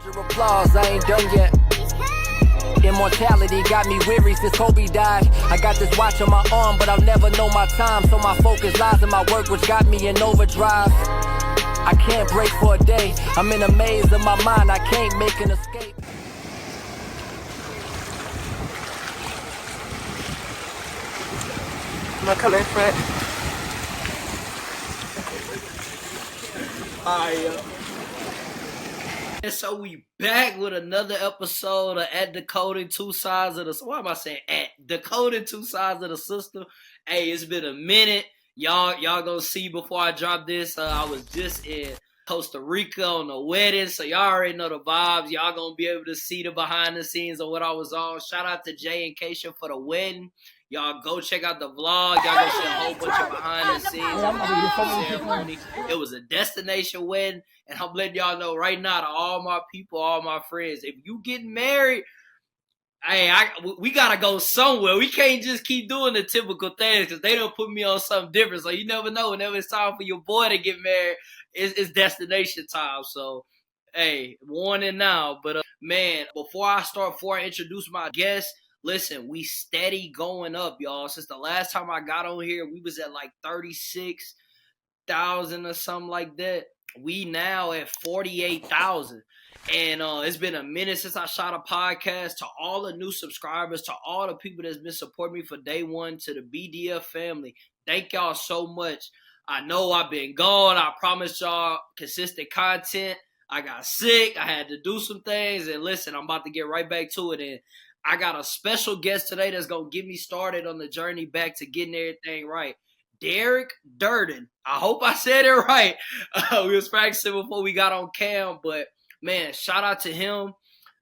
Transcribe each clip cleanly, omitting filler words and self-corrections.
Applause, I ain't done yet. Immortality got me weary since Kobe died. I got this watch on my arm, but I'll never know my time. So my focus lies in my work, which got me in overdrive. I can't break for a day. I'm in a maze of my mind, I can't make an escape. My color front. And so we back with another episode of At Decoding Two Sides of the... Why am I saying at? Decoding Two Sides of the System. Hey, it's been a minute. Y'all gonna see before I drop this. I was just in Costa Rica on a wedding, so y'all already know the vibes. Y'all gonna be able to see the behind the scenes of what I was on. Shout out to Jay and Keisha for the wedding. Y'all go check out the vlog. Y'all gonna see a whole bunch of behind the scenes of the ceremony. It was a destination wedding, and I'm letting y'all know right now to all my people, all my friends, if you getting married, hey, we gotta go somewhere. We can't just keep doing the typical things because they don't put me on something different. So you never know. Whenever it's time for your boy to get married, it's destination time. So, hey, warning now. But man, before I introduce my guest, listen, we steady going up, y'all. Since the last time I got on here, we was at like 36,000 or something like that. We now at 48,000. And it's been a minute since I shot a podcast. To all the new subscribers, to all the people that's been supporting me for day one, to the BDF family, thank y'all so much. I know I've been gone. I promised y'all consistent content. I got sick. I had to do some things. And listen, I'm about to get right back to it. And I got a special guest today that's going to get me started on the journey back to getting everything right. Deric Durden. I hope I said it right. We was practicing before we got on cam, but man, shout out to him.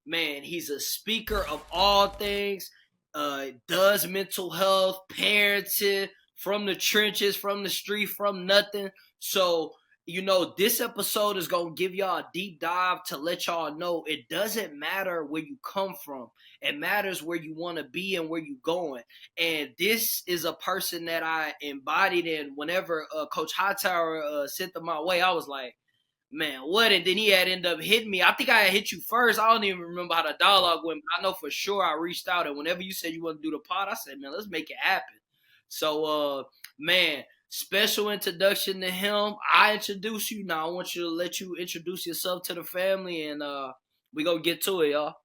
Man, he's a speaker of all things. Does mental health, parenting, from the trenches, from the street, from nothing. So, you know, this episode is going to give y'all a deep dive to let y'all know it doesn't matter where you come from. It matters where you want to be and where you're going. And this is a person that I embodied in whenever Coach Hightower sent them my way. I was like, man, what? And then he had ended up hitting me. I think I had hit you first. I don't even remember how the dialogue went, but I know for sure I reached out. And whenever you said you want to do the pod, I said, man, let's make it happen. So, man, special introduction to him. I introduce you. Now I want you to let you introduce yourself to the family, and we gonna get to it, y'all.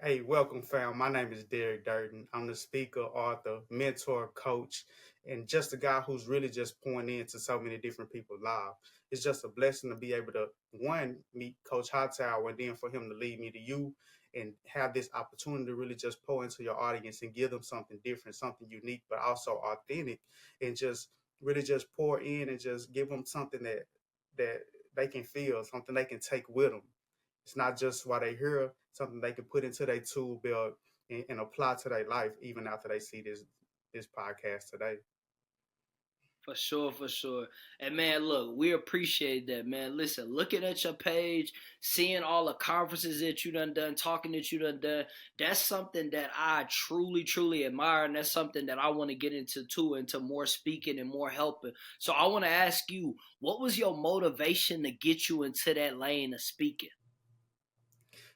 Hey, welcome, fam. My name is Deric Durden. I'm the speaker, author, mentor, coach, and just a guy who's really just pouring into so many different people's lives. It's just a blessing to be able to, one, meet Coach Hightower, and then for him to lead me to you and have this opportunity to really just pour into your audience and give them something different, something unique, but also authentic, and just really just pour in and just give them something that they can feel, something they can take with them. It's not just what they hear, something they can put into their tool belt and apply to their life even after they see this podcast today. For sure, for sure. And man, look, we appreciate that, man. Listen, looking at your page, seeing all the conferences that you done, talking that you done, that's something that I truly, truly admire. And that's something that I want to get into too, into more speaking and more helping. So I want to ask you, what was your motivation to get you into that lane of speaking?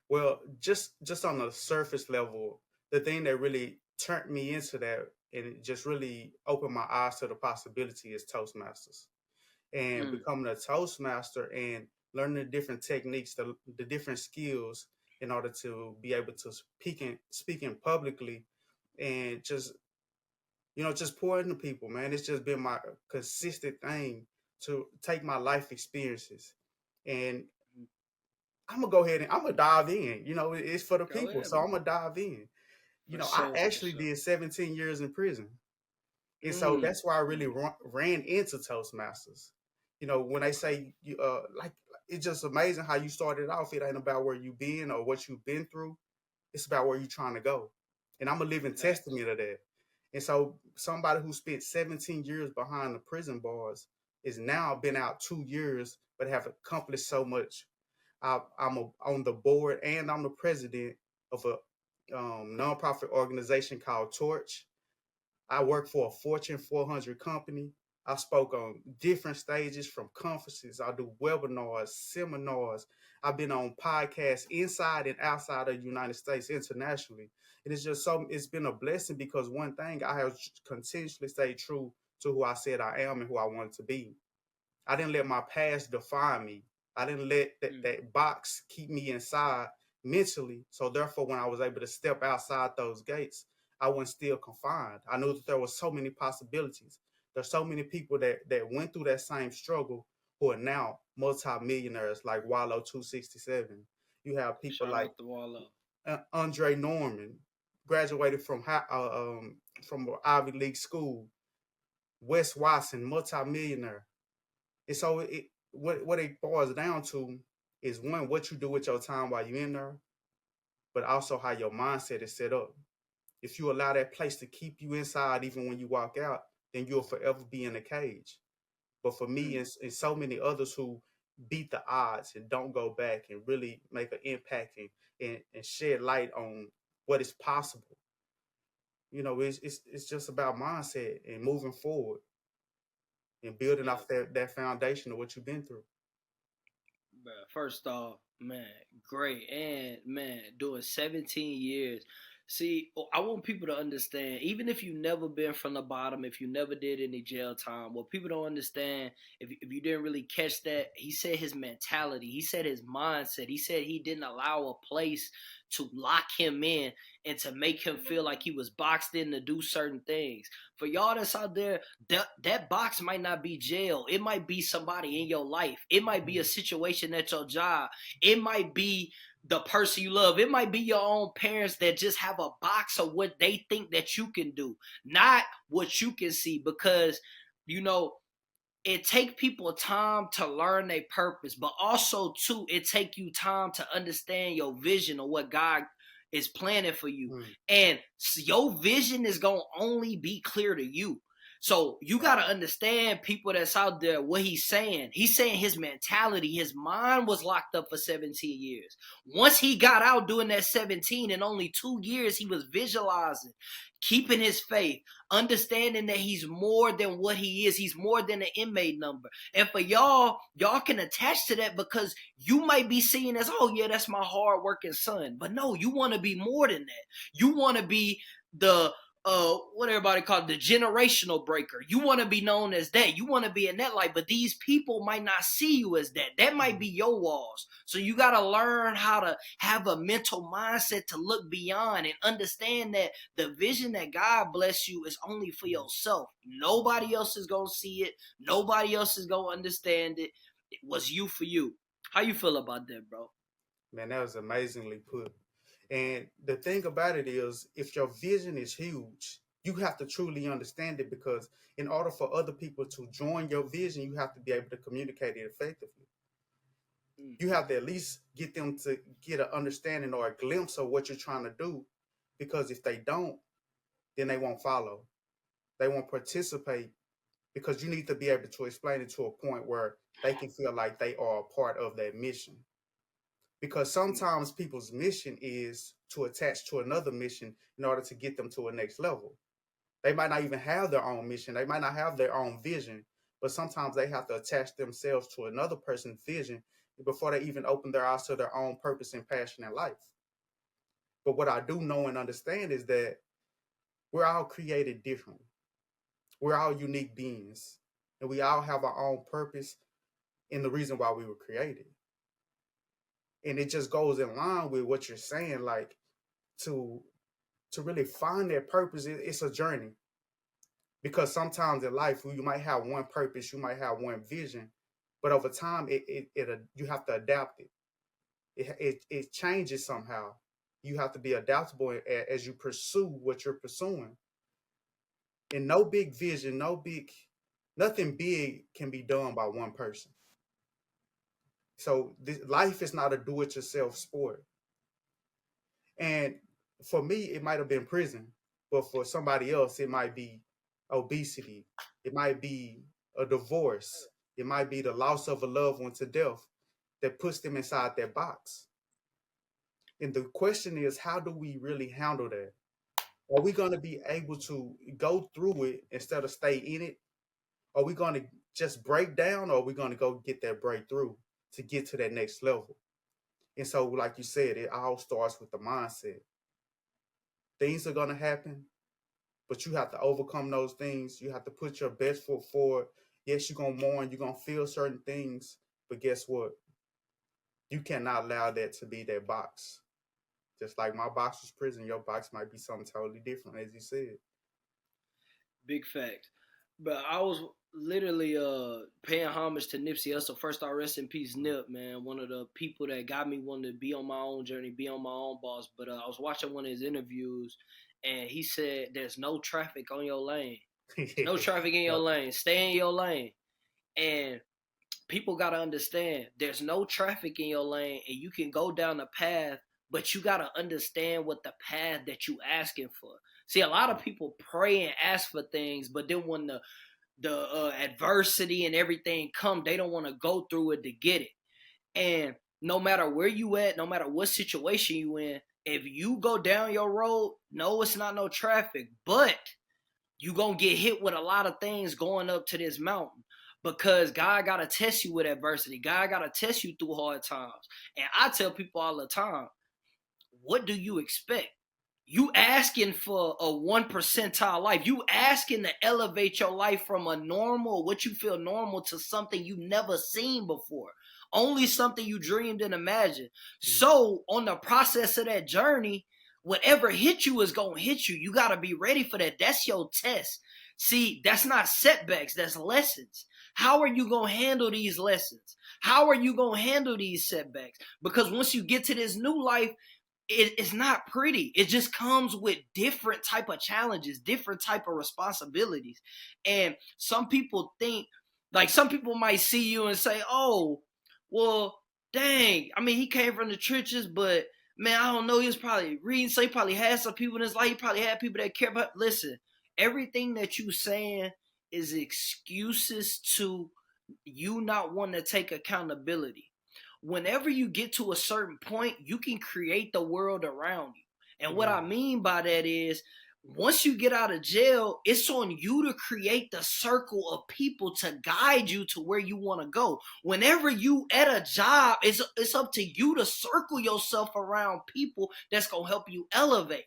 Well, just on the surface level, the thing that really turned me into that and it just really opened my eyes to the possibility is Toastmasters. And becoming a Toastmaster and learning the different techniques, the different skills in order to be able to speaking publicly and just, just pour into people, man. It's just been my consistent thing to take my life experiences and I'm gonna go ahead and I'm gonna dive in. It's for the people, ahead, so I'm gonna dive in. I actually did 17 years in prison, and so that's why I really ran into Toastmasters. When they say like it's just amazing how you started off. It ain't about where you've been or what you've been through. It's about where you're trying to go, and I'm a living testament of that. And so somebody who spent 17 years behind the prison bars is now been out 2 years, but have accomplished so much. I'm on the board and I'm the president of a nonprofit organization called Torch. I work for a Fortune 400 company. I spoke on different stages from conferences. I do webinars, seminars. I've been on podcasts inside and outside of the United States internationally. And it's just so it's been a blessing because one thing I have continuously stayed true to who I said I am and who I wanted to be. I didn't let my past define me. I didn't let that box keep me inside mentally. So therefore, when I was able to step outside those gates, I wasn't still confined. I knew that there were so many possibilities. There's so many people that went through that same struggle who are now multimillionaires like Wallow 267. You have people Shout like out to Wallow. Andre Norman, graduated from an Ivy League school. Wes Watson, multimillionaire. And so what it boils down to is one, what you do with your time while you're in there, but also how your mindset is set up. If you allow that place to keep you inside, even when you walk out, then you'll forever be in a cage. But for me and so many others who beat the odds and don't go back and really make an impact and shed light on what is possible, it's just about mindset and moving forward and building off that foundation of what you've been through. First off, man, great. And man, doing 17 years. See, I want people to understand, even if you never been from the bottom, if you never did any jail time, what people don't understand, if you didn't really catch that, he said his mentality, he said his mindset, he said he didn't allow a place to lock him in and to make him feel like he was boxed in to do certain things. For y'all that's out there, that box might not be jail. It might be somebody in your life. It might be a situation at your job. It might be the person you love. It might be your own parents that just have a box of what they think that you can do, not what you can see, because, it take people time to learn their purpose, but also too, it take you time to understand your vision of what God is planning for you. And your vision is going to only be clear to you. So you got to understand, people that's out there, what he's saying. He's saying his mentality, his mind was locked up for 17 years. Once he got out doing that 17, in only 2 years, he was visualizing, keeping his faith, understanding that he's more than what he is. He's more than an inmate number. And for y'all can attach to that because you might be seen as, oh yeah, that's my hardworking son. But no, you want to be more than that. You want to be the what everybody call it, the generational breaker. You want to be known as that. You want to be in that light, but these people might not see you as that. That might be your walls. So you got to learn how to have a mental mindset to look beyond and understand that the vision that God bless you is only for yourself. Nobody else is going to see it. Nobody else is going to understand it. It was you for you. How you feel about that, bro? Man, that was amazingly put. And the thing about it is, if your vision is huge, you have to truly understand it, because in order for other people to join your vision, you have to be able to communicate it effectively. You have to at least get them to get an understanding or a glimpse of what you're trying to do, because if they don't, then they won't follow. They won't participate, because you need to be able to explain it to a point where they can feel like they are a part of that mission. Because sometimes people's mission is to attach to another mission in order to get them to a next level. They might not even have their own mission. They might not have their own vision, but sometimes they have to attach themselves to another person's vision before they even open their eyes to their own purpose and passion in life. But what I do know and understand is that we're all created differently. We're all unique beings, and we all have our own purpose and the reason why we were created. And it just goes in line with what you're saying, like to really find that purpose. It's a journey, because sometimes in life you might have one purpose, you might have one vision, but over time you have to adapt it. It changes somehow. You have to be adaptable as you pursue what you're pursuing. And no big vision, nothing big can be done by one person. So life is not a do-it-yourself sport. And for me, it might have been prison, but for somebody else, it might be obesity. It might be a divorce. It might be the loss of a loved one to death that puts them inside that box. And the question is, how do we really handle that? Are we going to be able to go through it instead of stay in it? Are we going to just break down, or are we going to go get that breakthrough to get to that next level? And so, like you said, it all starts with the mindset. Things are going to happen, but you have to overcome those things. You have to put your best foot forward. Yes, you're going to mourn, you're going to feel certain things, but guess what? You cannot allow that to be that box. Just like my box was prison, your box might be something totally different, as you said. Big fact. But I was literally paying homage to Nipsey Hussle. First, I rest in peace, Nip, man. One of the people that got me wanting to be on my own journey, be on my own boss. But I was watching one of his interviews, and he said, "There's no traffic on your lane. No traffic in your lane. Stay in your lane." And people got to understand, there's no traffic in your lane, and you can go down the path, but you got to understand what the path that you asking for. See, a lot of people pray and ask for things, but then when the adversity and everything come, they don't want to go through it to get it. And no matter where you at, no matter what situation you in, if you go down your road, no, it's not no traffic, but you gonna get hit with a lot of things going up to this mountain, because God gotta test you with adversity. God gotta test you through hard times. And I tell people all the time, what do you expect? You asking for a 1 percentile life. You asking to elevate your life from a normal, what you feel normal, to something you never seen before. Only something you dreamed and imagined. So on the process of that journey, whatever hit you is going to hit you. You got to be ready for that. That's your test. See, that's not setbacks. That's lessons. How are you going to handle these lessons? How are you going to handle these setbacks? Because once you get to this new life, it's not pretty. It just comes with different type of challenges, different type of responsibilities. And some people think, like, some people might see you and say, oh, well, dang, I mean, he came from the trenches, but man, I don't know, he was probably reading, so he probably had some people in his life, he probably had people that care about. Listen, everything that you saying is excuses to you not wanting to take accountability. Whenever you get to a certain point, you can create the world around you. And what I mean by that is, once you get out of jail, it's on you to create the circle of people to guide you to where you want to go. Whenever you at a job, it's up to you to circle yourself around people that's going to help you elevate.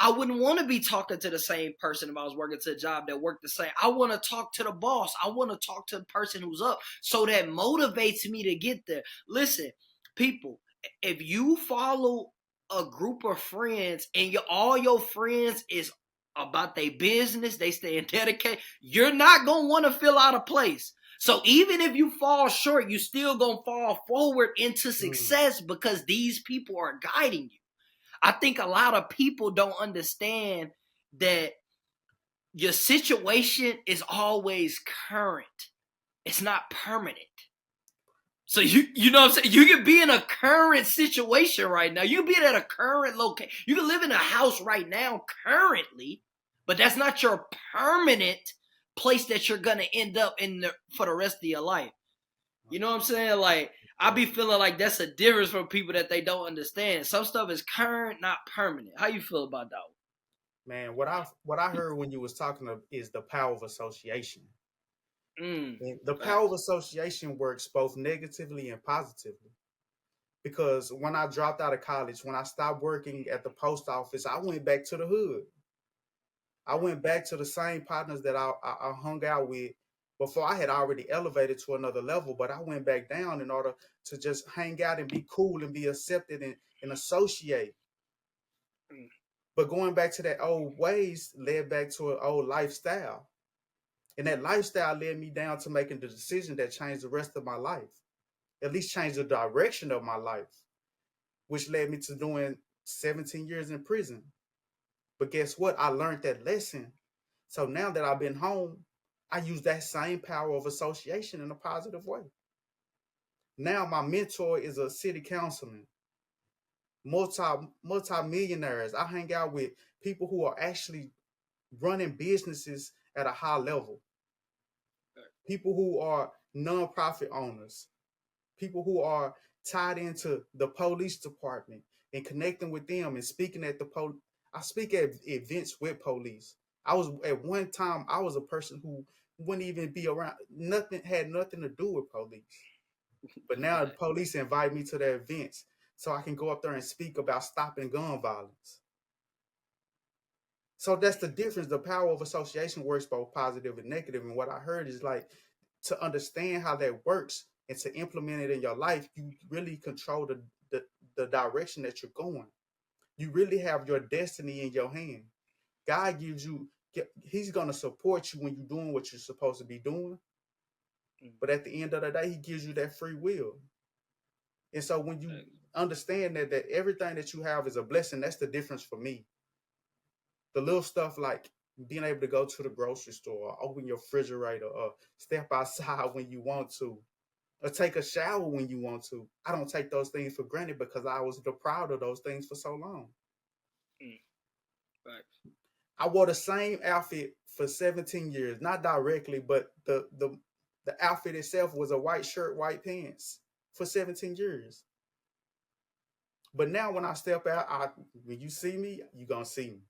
I wouldn't want to be talking to the same person if I was working to a job that worked the same. I want to talk to the boss. I want to talk to the person who's up. So that motivates me to get there. Listen, people, if you follow a group of friends and all your friends is about their business, they stay dedicated, you're not going to want to feel out of place. So even if you fall short, you still going to fall forward into success because these people are guiding you. I think a lot of people don't understand that your situation is always current. It's not permanent. So you know what I'm saying? You can be in a current situation right now. You can be at a current location. You can live in a house right now currently, but that's not your permanent place that you're going to end up in for the rest of your life. You know what I'm saying? Like, I be feeling like that's a difference from people that they don't understand. Some stuff is current, not permanent. How you feel about that? Man, what I heard when you was talking is the power of association. And the power of association works both negatively and positively. Because when I dropped out of college, when I stopped working at the post office, I went back to the hood. I went back to the same partners that I hung out with before. I had already elevated to another level, but I went back down in order to just hang out and be cool and be accepted and associate. But going back to that old ways led back to an old lifestyle. And that lifestyle led me down to making the decision that changed the rest of my life, at least changed the direction of my life, which led me to doing 17 years in prison. But guess what? I learned that lesson. So now that I've been home, I use that same power of association in a positive way. Now my mentor is a city councilman, multi-millionaires. I hang out with people who are actually running businesses at a high level. People who are nonprofit owners, people who are tied into the police department and connecting with them and speaking at the I speak at events with police. At one time, I was a person who wouldn't even be around. Nothing had nothing to do with police. But now the police invite me to their events so I can go up there and speak about stopping gun violence. So that's the difference. The power of association works both positive and negative. And what I heard is like, to understand how that works and to implement it in your life, you really control the direction that you're going. You really have your destiny in your hand. God gives you, he's going to support you when you're doing what you're supposed to be doing. But at the end of the day, he gives you that free will. And so when you understand that everything that you have is a blessing, that's the difference for me. The little stuff like being able to go to the grocery store, or open your refrigerator, or step outside when you want to, or take a shower when you want to. I don't take those things for granted because I was proud of those things for so long. Right. I wore the same outfit for 17 years, not directly, but the outfit itself was a white shirt, white pants for 17 years. But now when I step out, when you see me, you're going to see me.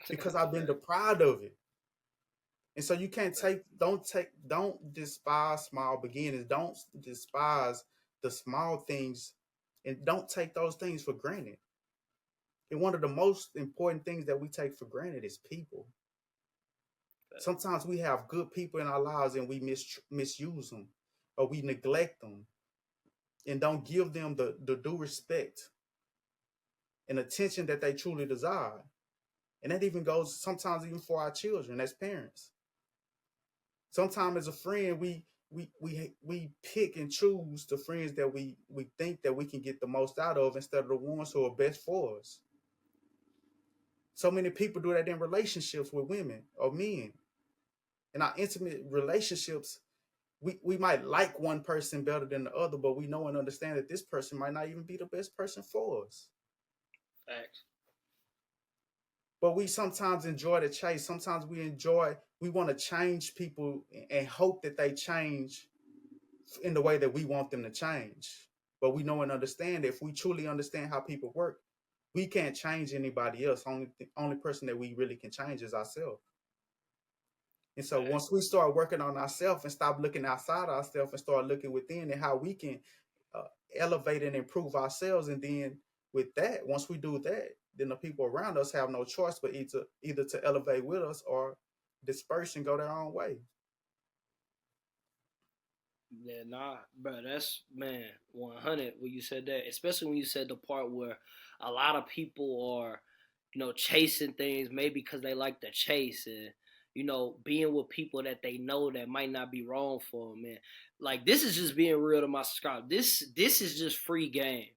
Because I've been deprived of it. And so you can't don't despise small beginnings. Don't despise the small things, and don't take those things for granted. And one of the most important things that we take for granted is people. Sometimes we have good people in our lives and we misuse them, or we neglect them and don't give them the due respect and attention that they truly desire. And that even goes sometimes even for our children as parents. Sometimes as a friend, we pick and choose the friends that we think that we can get the most out of instead of the ones who are best for us. So many people do that in relationships with women or men. In our intimate relationships, we might like one person better than the other, but we know and understand that this person might not even be the best person for us. Facts. But we sometimes enjoy the chase. Sometimes we want to change people and hope that they change in the way that we want them to change. But we know and understand that if we truly understand how people work, we can't change anybody else. Only person that we really can change is ourselves. And so once we start working on ourselves and stop looking outside ourselves and start looking within and how we can elevate and improve ourselves, and then with that, once we do that, then the people around us have no choice but either to elevate with us or disperse and go their own way. Yeah, nah, bro, that's, man, 100 when you said that, especially when you said the part where a lot of people are, chasing things maybe because they like to chase, and, being with people that they know that might not be wrong for them, man. Like, this is just being real to my subscribers. This is just free game.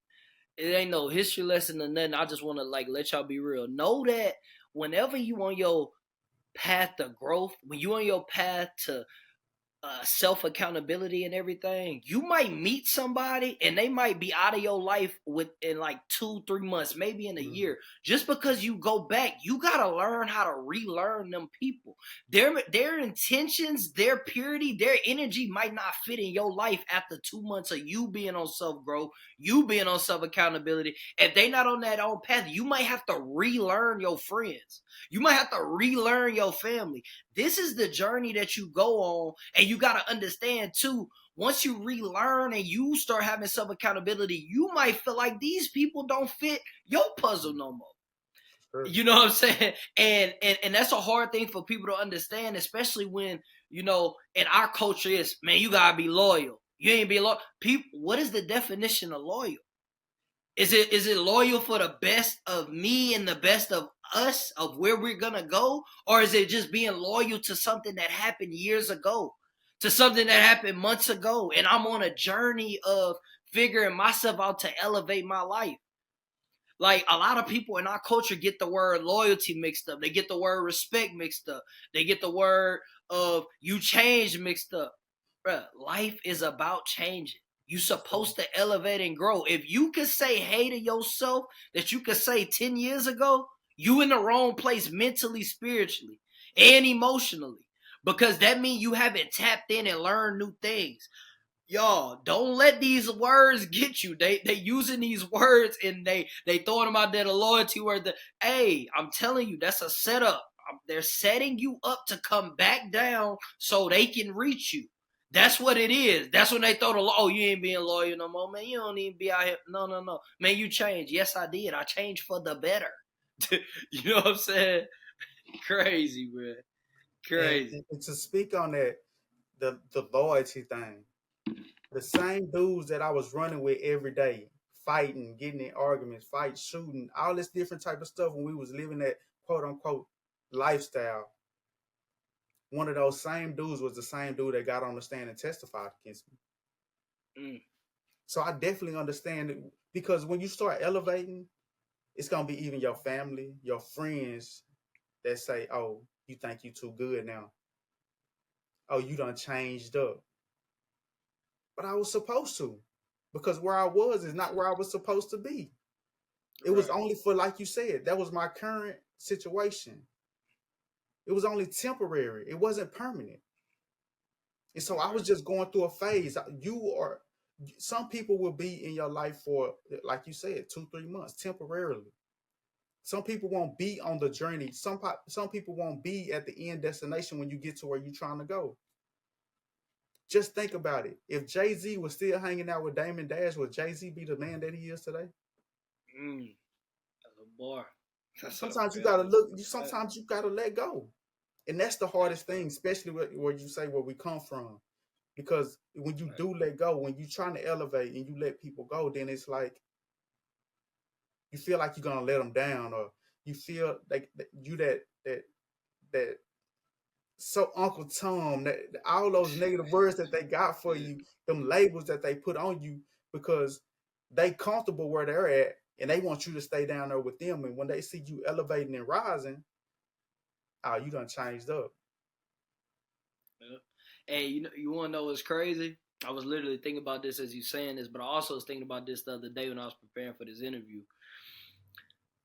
It ain't no history lesson or nothing. I just want to let y'all be real. Know that whenever you on your path to growth, when you on your path to self-accountability and everything, you might meet somebody and they might be out of your life within 2-3 months, maybe in a year. Just because you go back, you gotta learn how to relearn them people. Their intentions, their purity, their energy might not fit in your life after 2 months of you being on self-growth, you being on self-accountability. If they not on that own path, you might have to relearn your friends. You might have to relearn your family. This is the journey that you go on, and you got to understand too, once you relearn and you start having self-accountability, you might feel like these people don't fit your puzzle no more. Sure. You know what I'm saying? And that's a hard thing for people to understand, especially when, in our culture is, man, you got to be loyal. You ain't be loyal. People, what is the definition of loyal? Is it loyal for the best of me and the best of us, of where we're going to go? Or is it just being loyal to something that happened years ago, to something that happened months ago, and I'm on a journey of figuring myself out to elevate my life? Like, a lot of people in our culture get the word loyalty mixed up. They get the word respect mixed up. They get the word of you change mixed up. Bruh, life is about changing. You supposed to elevate and grow. If you could say hey to yourself that you could say 10 years ago, you in the wrong place mentally, spiritually, and emotionally. Because that means you haven't tapped in and learned new things. Y'all, don't let these words get you. They using these words and they throwing them out there, the loyalty word. Hey, I'm telling you, that's a setup. they're setting you up to come back down so they can reach you. That's what it is. That's when they throw the law. Oh, you ain't being loyal no more, man. You don't even be out here. No. Man, you changed. Yes, I did. I changed for the better. You know what I'm saying? Crazy, man. Crazy. And to speak on that, the loyalty thing, the same dudes that I was running with every day, fighting, getting in arguments, fight, shooting, all this different type of stuff when we was living that quote unquote lifestyle. One of those same dudes was the same dude that got on the stand and testified against me. So I definitely understand it, because when you start elevating, it's gonna be even your family, your friends that say, "Oh, you think you too good now? Oh, you done changed up." But I was supposed to, because where I was is not where I was supposed to be. It was only for, like you said, that was my current situation. It was only temporary. It wasn't permanent. And so I was just going through a phase. Some people will be in your life for, like you said, 2-3 months, temporarily. Some people won't be on the journey. Some people won't be at the end destination when you get to where you're trying to go. Just think about it. If Jay-Z was still hanging out with Damon Dash, would Jay-Z be the man that he is today? That's a bar. Sometimes you gotta look. Sometimes you gotta let go, and that's the hardest thing, especially where you say where we come from. Because when you do let go, when you're trying to elevate and you let people go, then it's like you feel like you're gonna let them down, or you feel like you that so Uncle Tom, that all those negative words that they got for you, them labels that they put on you, because they comfortable where they're at and they want you to stay down there with them. And when they see you elevating and rising, oh, you done changed up. Yeah. Hey, you want to know what's crazy? I was literally thinking about this as you saying this, but I also was thinking about this the other day when I was preparing for this interview.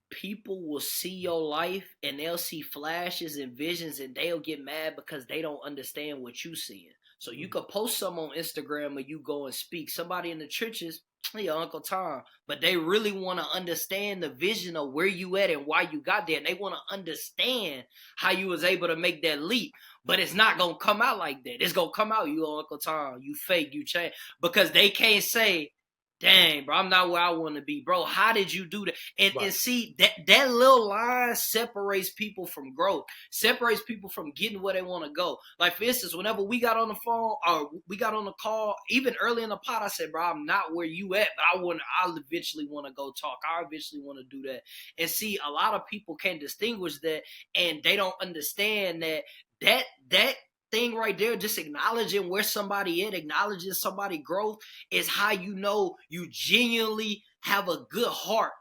People will see your life and they'll see flashes and visions and they'll get mad because they don't understand what you seeing. So you could post some on Instagram or you go and speak. Somebody in the churches, hey, Uncle Tom, but they really want to understand the vision of where you at and why you got there. And they want to understand how you was able to make that leap. But it's not going to come out like that. It's going to come out, you Uncle Tom, you fake, you change. Because they can't say, dang, bro, I'm not where I want to be. Bro, how did you do that? And see, that little line separates people from growth, separates people from getting where they want to go. Like, for instance, whenever we got on the phone or we got on the call, even early in the pod, I said, bro, I'm not where you at, but I'll eventually want to go talk. I eventually want to do that. And see, a lot of people can't distinguish that, and they don't understand that thing right there, just acknowledging where somebody is, acknowledging somebody growth, is how you know you genuinely have a good heart.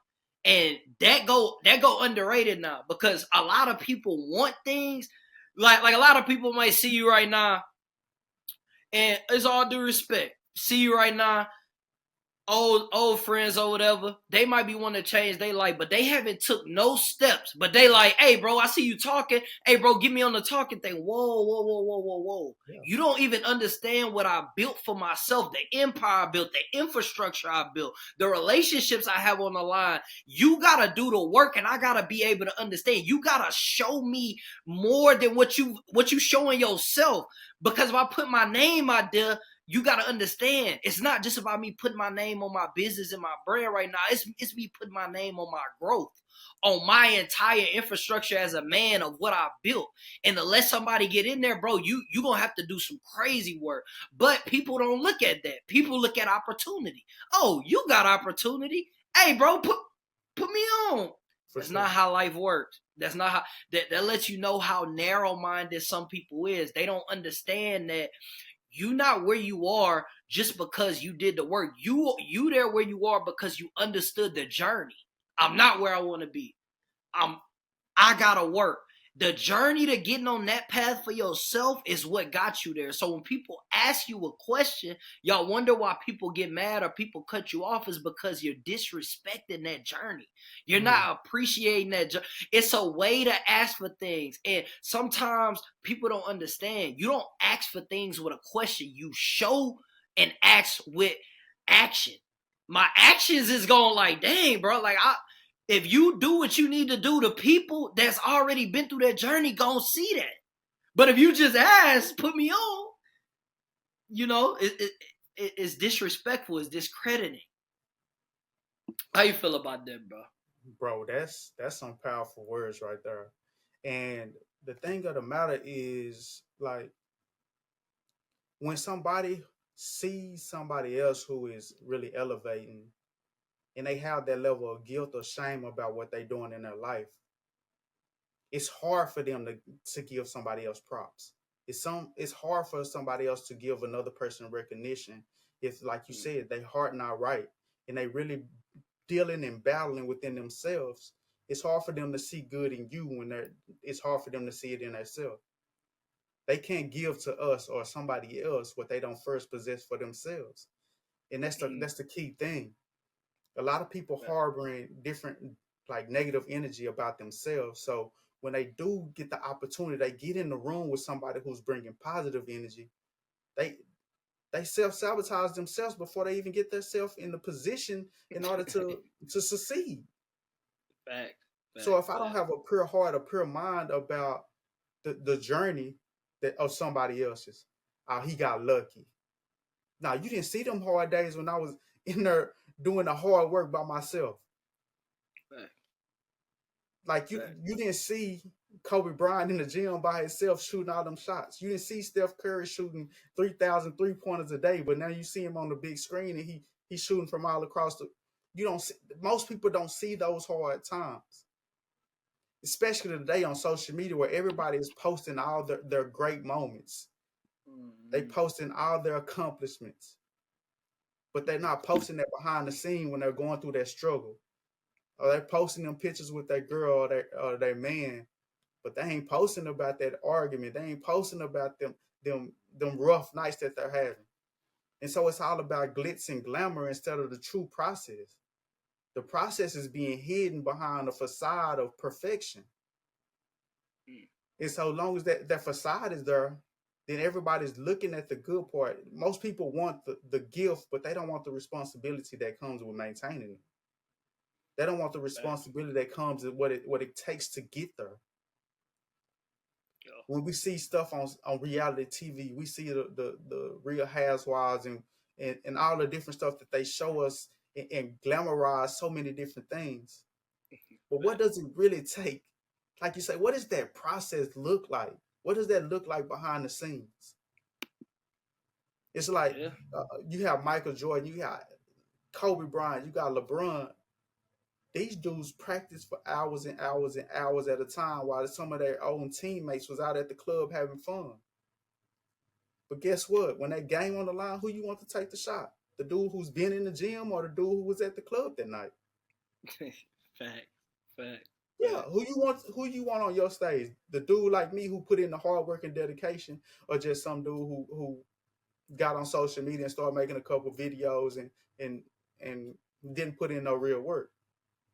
And that go underrated now, because a lot of people want things like a lot of people might see you right now, and it's all due respect, see you right now, old friends or whatever, they might be wanting to change their life, but they haven't took no steps. But they like, hey, bro, I see you talking. Hey, bro, get me on the talking thing. Whoa. Yeah. You don't even understand what I built for myself, the empire I built, the infrastructure I built, the relationships I have on the line. You got to do the work, and I got to be able to understand. You got to show me more than what you showing yourself. Because if I put my name out there, you got to understand, it's not just about me putting my name on my business and my brand right now. It's me putting my name on my growth, on my entire infrastructure as a man of what I built. And to let somebody get in there, bro, you going to have to do some crazy work. But people don't look at that. People look at opportunity. Oh, you got opportunity. Hey, bro, put me on. That's not how life works. That's not how, that lets you know how narrow-minded some people is. They don't understand that you're not where you are just because you did the work. You there where you are because you understood the journey. I'm not where I want to be. I gotta work. The journey to getting on that path for yourself is what got you there. So when people ask you a question, y'all wonder why people get mad or people cut you off, is because you're disrespecting that journey. You're not appreciating that journey. It's a way to ask for things. And sometimes people don't understand. You don't ask for things with a question. You show and ask with action. My actions is going like, dang, bro, like If you do what you need to do, the people that's already been through that journey gonna see that. But if you just ask, put me on, it's disrespectful, it's discrediting. How you feel about that, bro? Bro, that's some powerful words right there. And the thing of the matter is, like, when somebody sees somebody else who is really elevating and they have that level of guilt or shame about what they're doing in their life, it's hard for them to give somebody else props. It's hard for somebody else to give another person recognition if, like you said, they heart not right and they really dealing and battling within themselves. It's hard for them to see good in you when it's hard for them to see it in themselves. They can't give to us or somebody else what they don't first possess for themselves. And that's the key thing. A lot of people harboring different, like, negative energy about themselves. So when they do get the opportunity, they get in the room with somebody who's bringing positive energy, they self-sabotage themselves before they even get themselves in the position in order to succeed. Fact. So if I don't have a pure heart, a pure mind about the journey of somebody else's, he got lucky. Now, you didn't see them hard days when I was in there doing the hard work by myself. Fact. Like, you didn't see Kobe Bryant in the gym by himself shooting all them shots. You didn't see Steph Curry shooting 3,000 3-pointers a day, but now you see him on the big screen and he's shooting from all across the. You don't see, most people don't see those hard times, especially today on social media where everybody is posting all their great moments. They posting all their accomplishments, but they're not posting that behind the scene when they're going through that struggle. Or they're posting them pictures with their girl or their man, but they ain't posting about that argument. They ain't posting about them rough nights that they're having. And so it's all about glitz and glamour instead of the true process. The process is being hidden behind a facade of perfection. And so long as that facade is there, then everybody's looking at the good part. Most people want the gift, but they don't want the responsibility that comes with maintaining it. They don't want the responsibility that comes with what it takes to get there. When we see stuff on reality TV, we see the Real Housewives and all the different stuff that they show us and glamorize so many different things. But what does it really take? Like you say, what does that process look like? What does that look like behind the scenes? It's like you have Michael Jordan, you got Kobe Bryant, you got LeBron. These dudes practice for hours and hours and hours at a time while some of their own teammates was out at the club having fun. But guess what? When that game on the line, who you want to take the shot? The dude who's been in the gym or the dude who was at the club that night? Fact. Yeah, who you want on your stage? The dude like me who put in the hard work and dedication, or just some dude who got on social media and started making a couple videos and didn't put in no real work?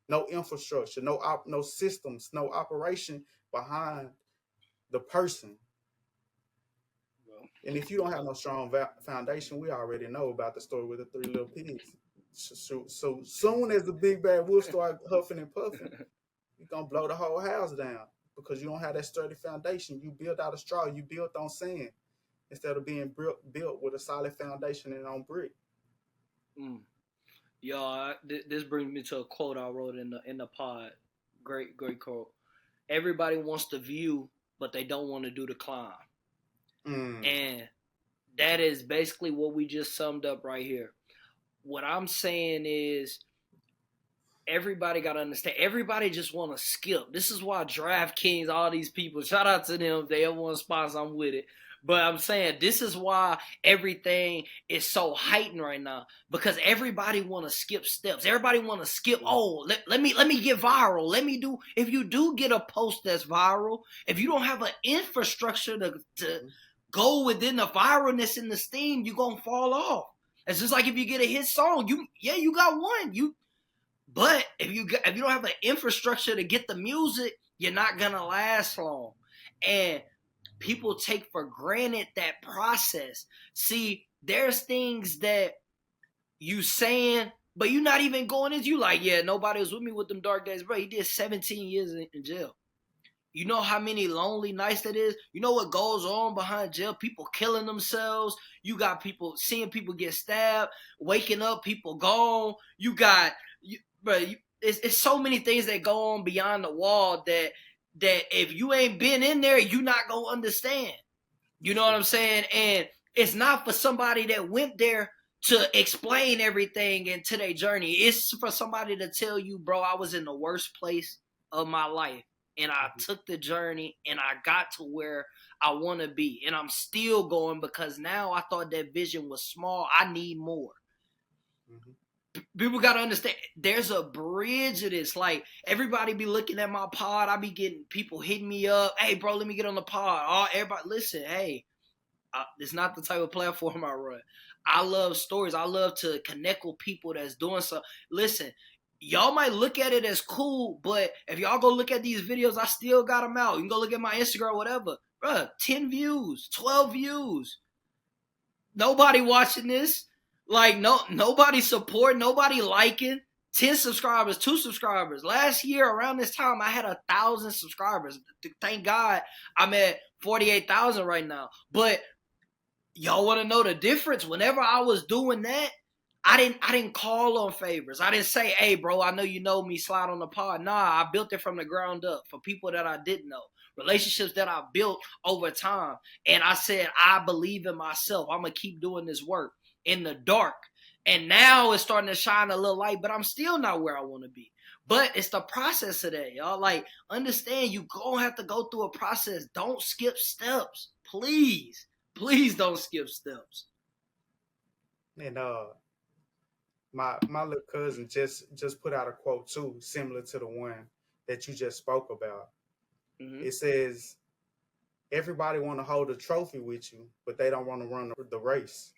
No infrastructure, no systems, no operation behind the person. And if you don't have no strong foundation, we already know about the story with the 3 little pigs. So soon as the big bad wolf start huffing and puffing, you're going to blow the whole house down because you don't have that sturdy foundation. You built out of straw. You built on sand instead of being built with a solid foundation and on brick. Y'all, this brings me to a quote I wrote in the pod. Great quote. Everybody wants the view, but they don't want to do the climb. And that is basically what we just summed up right here. What I'm saying is everybody got to understand. Everybody just want to skip. This is why DraftKings, all these people, shout out to them. If they ever want to sponsor, I'm with it. But I'm saying this is why everything is so heightened right now, because everybody want to skip steps. Everybody want to skip. Oh, let me get viral. Let me do. If you do get a post that's viral, if you don't have an infrastructure to go within the viralness and the steam, you're gonna fall off. It's just like if you get a hit song, you got one. But if you don't have an infrastructure to get the music, you're not gonna last long. And people take for granted that process. See, there's things that you saying But you not even going into, you like, yeah, nobody was with me with them dark days. Bro, he did 17 years in jail. You know how many lonely nights that is? You know what goes on behind jail? People killing themselves. You got people seeing people get stabbed, waking up, people gone. You got, it's so many things that go on beyond the wall that if you ain't been in there, you not gonna understand. You know what I'm saying? And it's not for somebody that went there to explain everything into their journey. It's for somebody to tell you, bro, I was in the worst place of my life. And I took the journey and I got to where I want to be. And I'm still going because now I thought that vision was small. I need more. Mm-hmm. People got to understand there's a bridge to this. Like, everybody be looking at my pod. I be getting people hitting me up. Hey, bro, let me get on the pod. Oh, everybody, listen, hey, it's not the type of platform I run. I love stories. I love to connect with people that's doing something. Listen, y'all might look at it as cool, but if y'all go look at these videos, I still got them out. You can go look at my Instagram or whatever. Bruh, 10 views, 12 views. Nobody watching this. Like, nobody support, nobody liking. 10 subscribers, 2 subscribers. Last year, around this time, I had 1,000 subscribers. Thank God I'm at 48,000 right now. But y'all want to know the difference? Whenever I was doing that, I didn't call on favors. I didn't say, hey, bro, I know you know me, slide on the pod. Nah, I built it from the ground up for people that I didn't know. Relationships that I built over time. And I said, I believe in myself. I'm going to keep doing this work in the dark. And now it's starting to shine a little light, but I'm still not where I want to be. But it's the process today, y'all. Like, understand you gonna have to go through a process. Don't skip steps. Please. Please don't skip steps. And my little cousin just put out a quote too, similar to the one that you just spoke about. Mm-hmm. It says, everybody want to hold a trophy with you, but they don't want to run the race.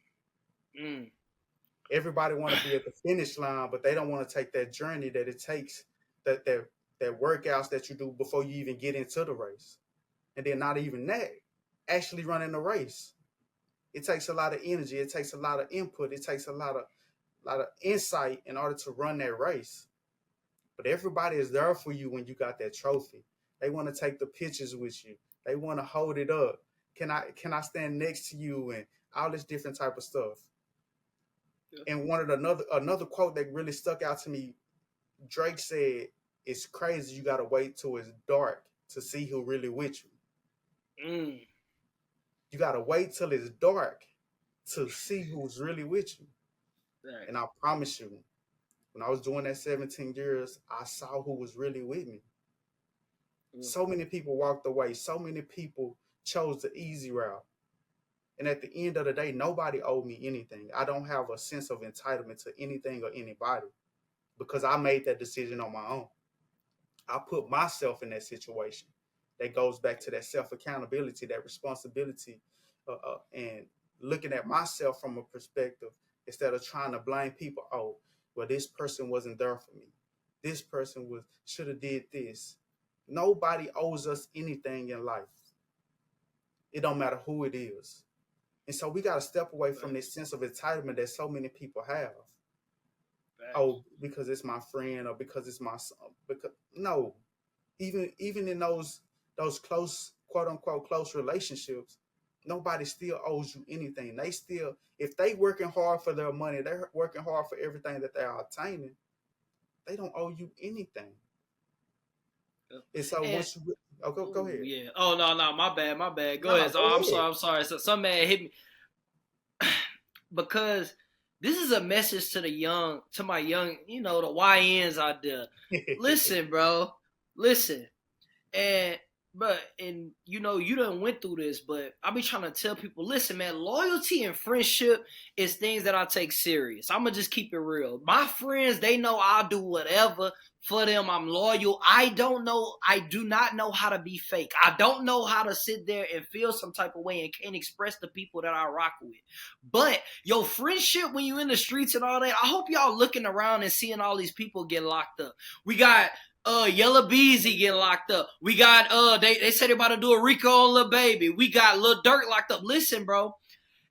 Mm. Everybody want to be at the finish line, but they don't want to take that journey that it takes, that workouts that you do before you even get into the race. And then not even that, actually running the race. It takes a lot of energy. It takes a lot of input. It takes a lot of insight in order to run that race. But everybody is there for you when you got that trophy. They want to take the pictures with you. They want to hold it up. Can I stand next to you and all this different type of stuff. Yeah. And another quote that really stuck out to me, Drake said, it's crazy you gotta wait till it's dark to see who really with you. Mm. You gotta wait till it's dark to see who's really with you. Right. And I promise you, when I was doing that 17 years, I saw who was really with me. Mm. So many people walked away. So many people chose the easy route. And at the end of the day, nobody owed me anything. I don't have a sense of entitlement to anything or anybody because I made that decision on my own. I put myself in that situation. That goes back to that self-accountability, that responsibility, and looking at myself from a perspective instead of trying to blame people. Oh, well, this person wasn't there for me. This person should have did this. Nobody owes us anything in life. It don't matter who it is. And so we got to step away from this sense of entitlement that so many people have. Right. Oh, because it's my friend or because it's my son. Because no, even in those close, quote unquote, close relationships, nobody still owes you anything. They still, if they working hard for their money, they're working hard for everything that they are obtaining, they don't owe you anything. And so once you go ahead. Yeah. Oh no, my bad. Go ahead. I'm sorry. So some man hit me because this is a message to my young, the YNs out there. Listen, bro. Listen. And you done went through this, but I be trying to tell people, listen, man, loyalty and friendship is things that I take serious. I'm going to just keep it real. My friends, they know I'll do whatever for them. I'm loyal. I do not know how to be fake. I don't know how to sit there and feel some type of way and can't express the people that I rock with. But your friendship, when you in the streets and all that, I hope y'all looking around and seeing all these people get locked up. We got Yellow Beezy getting locked up. We got they said they're about to do a Rico on Lil Baby. We got Lil Durk locked up. Listen, bro,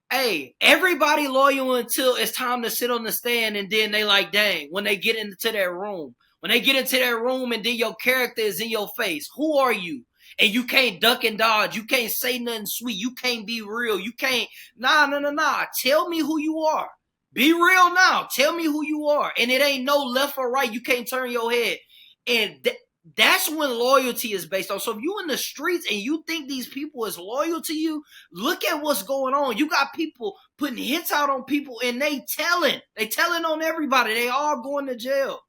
Hey, everybody loyal until it's time to sit on the stand, and then they like, dang, when they get into that room. When they get into that room and then your character is in your face, who are you? And you can't duck and dodge. You can't say nothing sweet. You can't be real. You can't, nah. Tell me who you are. Be real now. Tell me who you are. And it ain't no left or right. You can't turn your head. And that's when loyalty is based on. So if you in the streets and you think these people is loyal to you, look at what's going on. You got people putting hits out on people and they telling on everybody. They all going to jail.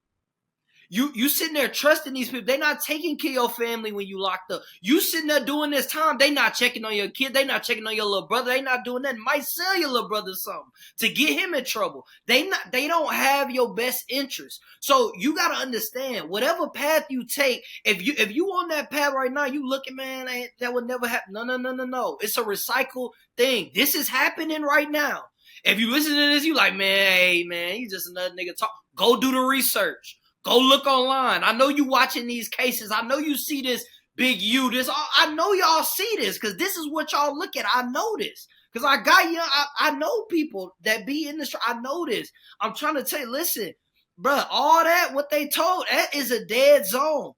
You sitting there trusting these people. They not taking care of your family when you locked up. You sitting there doing this time. They not checking on your kid. They not checking on your little brother. They not doing that. Might sell your little brother something to get him in trouble. They don't have your best interest. So you got to understand, whatever path you take, if you on that path right now, you looking, man, that would never happen. No. It's a recycled thing. This is happening right now. If you listen to this, you like, man, hey, man, you just another nigga talk. Go do the research. Go look online. I know you watching these cases. I know you see this big U. I know y'all see this because this is what y'all look at. I know this because I know people that be in this. I know this. I'm trying to tell you, listen, bro, all that, what they told, that is a dead zone.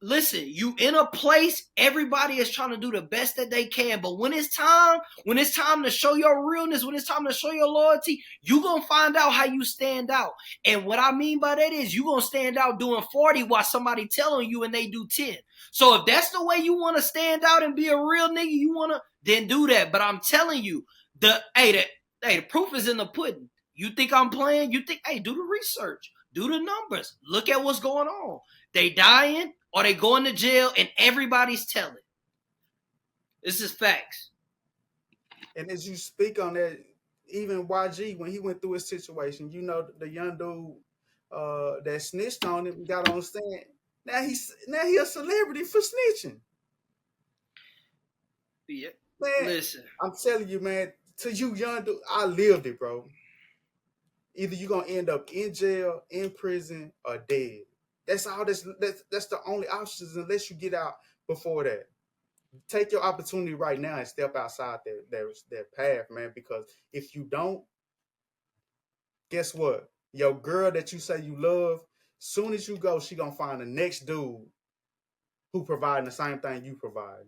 Listen, you in a place, everybody is trying to do the best that they can. But when it's time to show your realness, when it's time to show your loyalty, you going to find out how you stand out. And what I mean by that is you going to stand out doing 40 while somebody telling you and they do 10. So if that's the way you want to stand out and be a real nigga, you want to, then do that. But I'm telling you, the proof is in the pudding. You think I'm playing? You think, hey, do the research. Do the numbers. Look at what's going on. They dying or they going to jail and everybody's telling. This is facts. And as you speak on that, even YG, when he went through his situation, you know, the young dude that snitched on him, got on stand. Now he a celebrity for snitching. Yeah. Man, listen. I'm telling you, man, to you young dude, I lived it, bro. Either you're gonna end up in jail, in prison, or dead. That's all. That's the only options unless you get out before that. Take your opportunity right now and step outside that path, man. Because if you don't, guess what? Your girl that you say you love, soon as you go, she gonna find the next dude who providing the same thing you provide.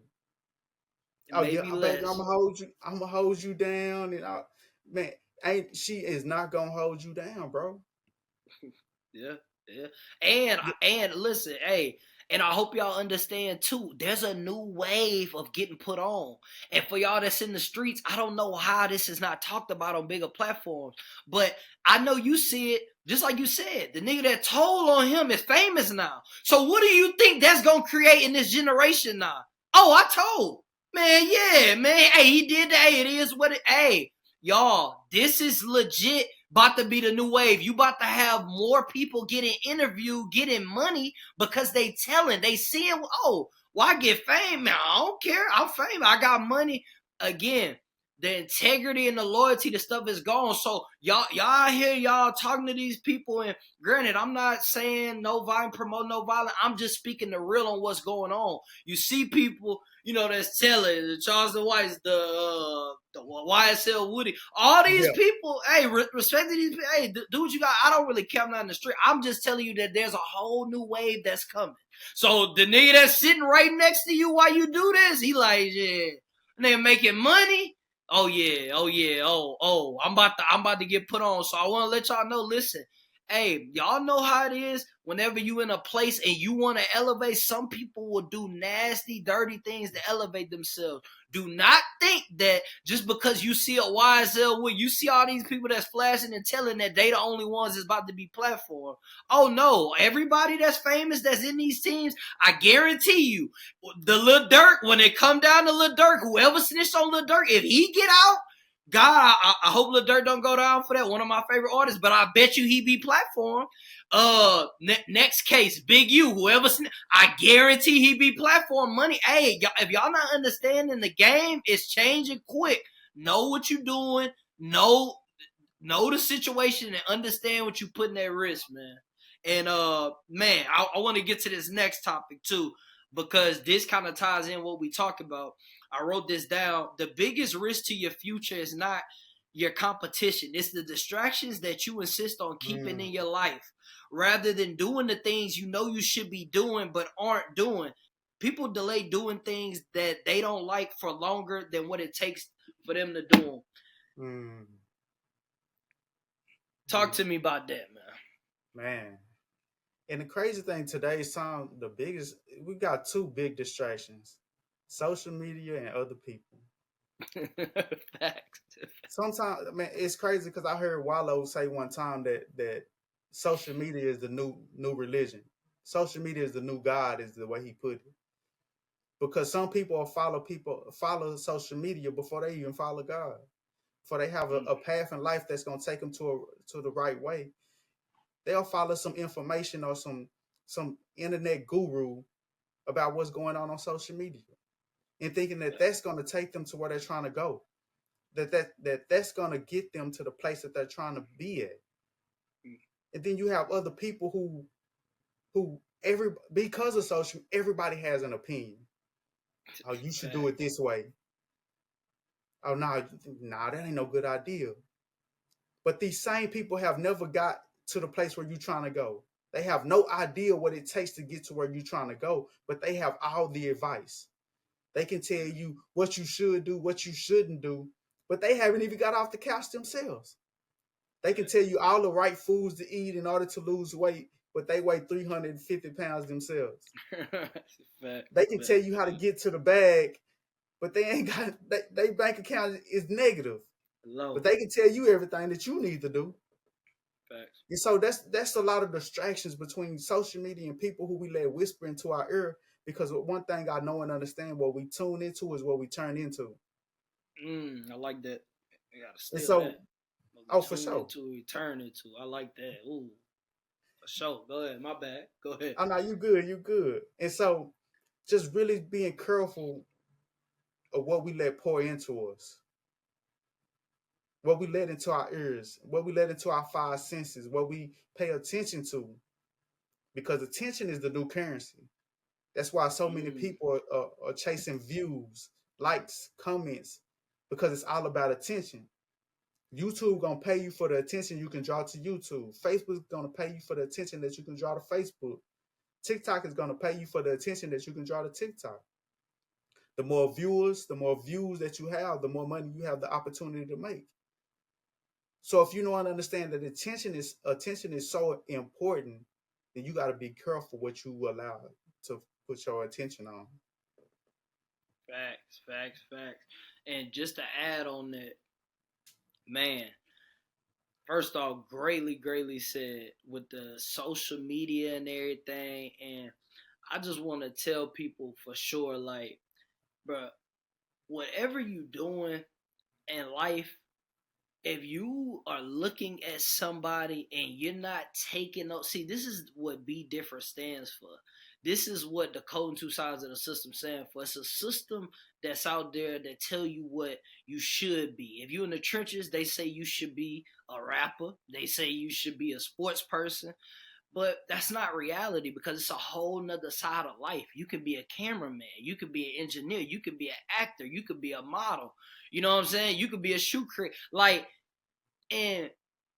Oh yeah, baby, I'm gonna hold you down, and man, she is not gonna hold you down, bro. Yeah. And listen, hey, and I hope y'all understand too, there's a new wave of getting put on. And for y'all that's in the streets, I don't know how this is not talked about on bigger platforms, but I know you see it, just like you said, the nigga that told on him is famous now. So what do you think that's gonna create in this generation now? Oh, I told. Man, yeah, man. Hey, he did that. Hey, it is what it, hey, y'all, this is legit. About to be the new wave. You about to have more people getting interviewed, getting money because they seeing, oh, well, I get fame, man. I don't care. I'm famous. I got money. Again, the integrity and the loyalty, the stuff is gone. So y'all hear y'all talking to these people, and granted, I'm not saying no violence, promote no violence. I'm just speaking the real on what's going on. You see people, you know, that's telling the Charleston Whites, the YSL Woody, all these people, hey, respect to these people, hey, do what you got. I don't really care. I'm not in the street. I'm just telling you that there's a whole new wave that's coming. So the nigga that's sitting right next to you while you do this, he like, yeah, nigga making money. Oh yeah. I'm about to get put on. So I want to let y'all know, listen, hey, y'all know how it is whenever you in a place and you want to elevate, some people will do nasty, dirty things to elevate themselves. Do not think that just because you see a YSL where you see all these people that's flashing and telling that they the only ones that's about to be platformed. Oh no, everybody that's famous that's in these teams, I guarantee you, the Lil Durk, when it come down to Lil Durk, whoever snitched on Lil Durk, if he get out, God, I hope Lil Durk don't go down for that. One of my favorite artists, but I bet you he be platformed. Next case, Big U, whoever, I guarantee he be platform money. Hey, if y'all not understanding the game, it's changing quick. Know what you doing. Know the situation and understand what you putting at risk, man. And man, I want to get to this next topic too, because this kind of ties in what we talk about. I wrote this down. The biggest risk to your future is not your competition. It's the distractions that you insist on keeping in your life rather than doing the things you know you should be doing but aren't doing. People delay doing things that they don't like for longer than what it takes for them to do them. Talk to me about that, Man. And the crazy thing today, we got two big distractions: social media and other people. Facts. Sometimes, man, it's crazy because I heard Wallow say one time that social media is the new religion. Social media is the new God, is the way he put it. Because some people follow social media before they even follow God. Before they have a path in life that's gonna take them to the right way, they'll follow some information or some internet guru about what's going on social media, and thinking that that's gonna take them to where they're trying to go. That's gonna get them to the place that they're trying to be at. And then you have other people who because of social, everybody has an opinion. Oh, you should do it this way. Oh, no, that ain't no good idea. But these same people have never got to the place where you're trying to go. They have no idea what it takes to get to where you're trying to go, but they have all the advice. They can tell you what you should do, what you shouldn't do, but they haven't even got off the couch themselves. They can tell you all the right foods to eat in order to lose weight, but they weigh 350 pounds themselves. They can tell you how to get to the bag, but they ain't got, their bank account is negative. But they can tell you everything that you need to do. Facts. And so that's a lot of distractions between social media and people who we let whisper into our ear, because one thing I know and understand, what we tune into is what we turn into. I like that. You gotta steal so, that. For sure. Into, we turn into. I like that. Ooh, for sure. Go ahead. My bad. Go ahead. Oh, no, you good. And so just really being careful of what we let pour into us. What we let into our ears, what we let into our five senses, what we pay attention to, because attention is the new currency. That's why so many people are chasing views, likes, comments, because it's all about attention. YouTube gonna pay you for the attention you can draw to YouTube. Facebook's gonna pay you for the attention that you can draw to Facebook. TikTok is gonna pay you for the attention that you can draw to TikTok. The more viewers, the more views that you have, the more money you have the opportunity to make. So if you don't understand that attention is so important, then you got to be careful what you allow to put your attention on. Facts. And just to add on that, man, first off, greatly said with the social media and everything. And I just want to tell people for sure, like, bro, whatever you doing in life, if you are looking at somebody and you're not taking notes, see, this is what Be Different stands for. This is what Decoding Two Sides of the System stands for. It's a system that's out there that tell you what you should be. If you're in the trenches, they say you should be a rapper. They say you should be a sports person. But that's not reality, because it's a whole nother side of life. You could be a cameraman. You could be an engineer. You could be an actor. You could be a model. You know what I'm saying? You could be a shoe creator. Like, and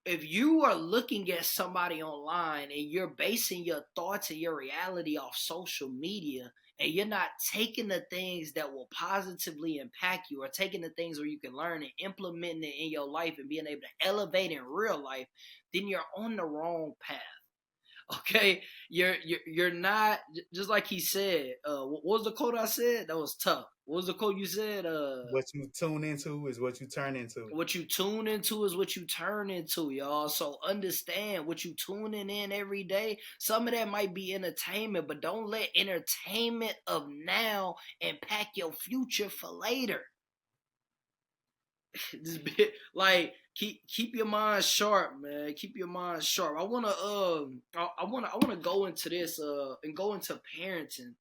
if you are looking at somebody online and you're basing your thoughts and your reality off social media, and you're not taking the things that will positively impact you, or taking the things where you can learn and implementing it in your life and being able to elevate in real life, then you're on the wrong path. Okay, you're not, just like he said. What was the quote I said? That was tough. What was the quote you said? What you tune into is what you turn into. What you tune into is what you turn into, y'all. So understand what you tuning in every day. Some of that might be entertainment, but don't let entertainment of now impact your future for later. Like, keep your mind sharp, man. Keep your mind sharp. I wanna go into this and go into parenting.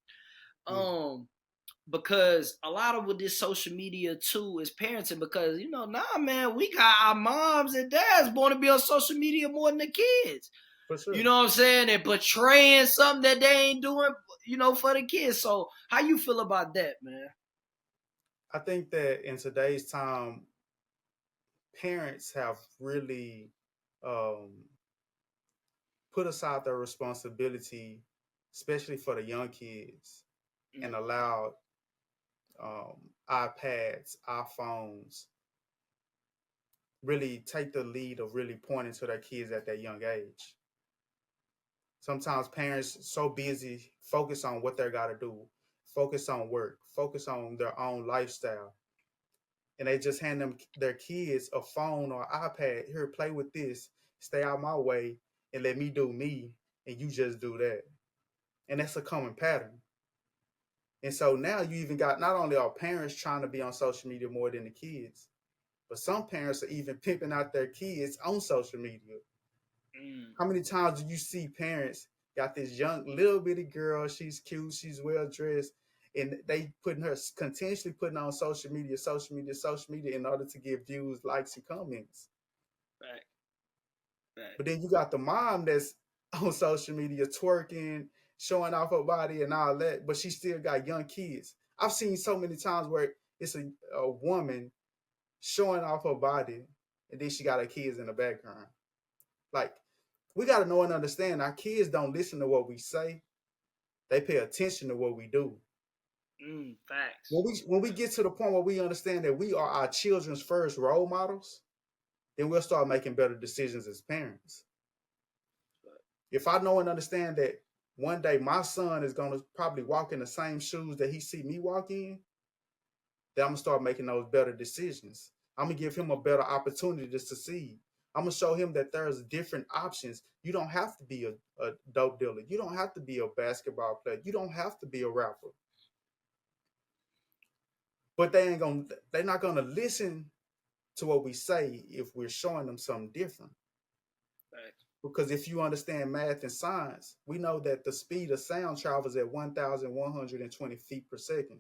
Because a lot of with this social media too is parenting, because man, we got our moms and dads born to be on social media more than the kids. For sure. You know what I'm saying? And portraying something that they ain't doing, for the kids. So how you feel about that, man? I think that in today's time, parents have really um, put aside their responsibility, especially for the young kids, and Mm, allowed iPads, iPhones, really take the lead of really pointing to their kids at that young age. Sometimes parents so busy focus on what they got to do, focus on work, focus on their own lifestyle, and they just hand them their kids a phone or iPad. Here, play with this. Stay out my way and let me do me, and you just do that. And that's a common pattern. And so now you even got not only are parents trying to be on social media more than the kids, but some parents are even pimping out their kids on social media. mm, How many times do you see parents got this young little bitty girl? She's cute, she's well dressed, and they putting her continuously putting on social media, social media, social media in order to get views, likes, and comments. fact, fact. But then you got the mom that's on social media twerking, showing off her body and all that, but she still got young kids. I've seen so many times where it's a woman showing off her body, and then she got her kids in the background. Like, we got to know and understand our kids don't listen to what we say, they pay attention to what we do. Facts. When we get to the point where we understand that we are our children's first role models, then we'll start making better decisions as parents. If I know and understand that one day my son is going to probably walk in the same shoes that he see me walk in, then I'm going to start making those better decisions. I'm going to give him a better opportunity to succeed. I'm going to show him that there's different options. You don't have to be a dope dealer. You don't have to be a basketball player. You don't have to be a rapper. But they're not gonna listen to what we say if we're showing them something different. Facts. Because if you understand math and science, we know that the speed of sound travels at 1,120 feet per second.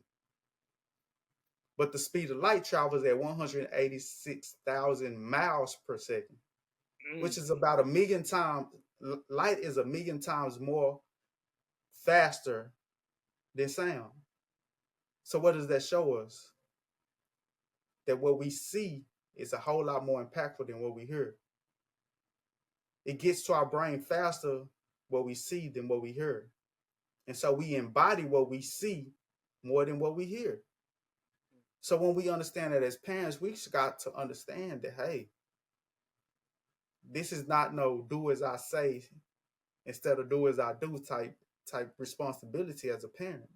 But the speed of light travels at 186,000 miles per second, which is about a million times. Light is a million times more faster than sound. So what does that show us? That what we see is a whole lot more impactful than what we hear. It gets to our brain faster what we see than what we hear. And so we embody what we see more than what we hear. So when we understand that as parents, we got to understand that, hey, this is not no do as I say instead of do as I do type responsibility as a parent.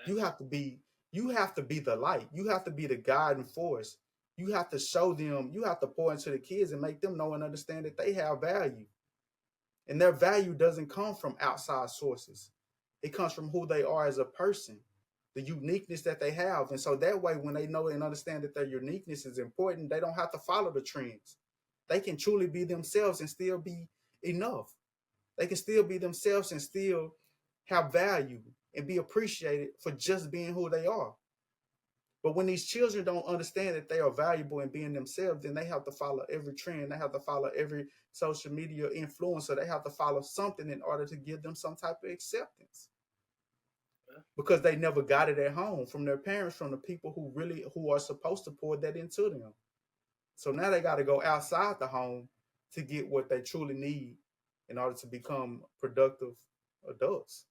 You have to be the light. You have to be the guiding force. You have to show them, you have to pour into the kids and make them know and understand that they have value. And their value doesn't come from outside sources. It comes from who they are as a person, the uniqueness that they have. And so that way, when they know and understand that their uniqueness is important, they don't have to follow the trends. They can truly be themselves and still be enough. They can still be themselves and still have value and be appreciated for just being who they are. But when these children don't understand that they are valuable in being themselves, then they have to follow every trend. They have to follow every social media influencer. They have to follow something in order to give them some type of acceptance. Because they never got it at home from their parents, from the people who are supposed to pour that into them. So now they got to go outside the home to get what they truly need in order to become productive adults.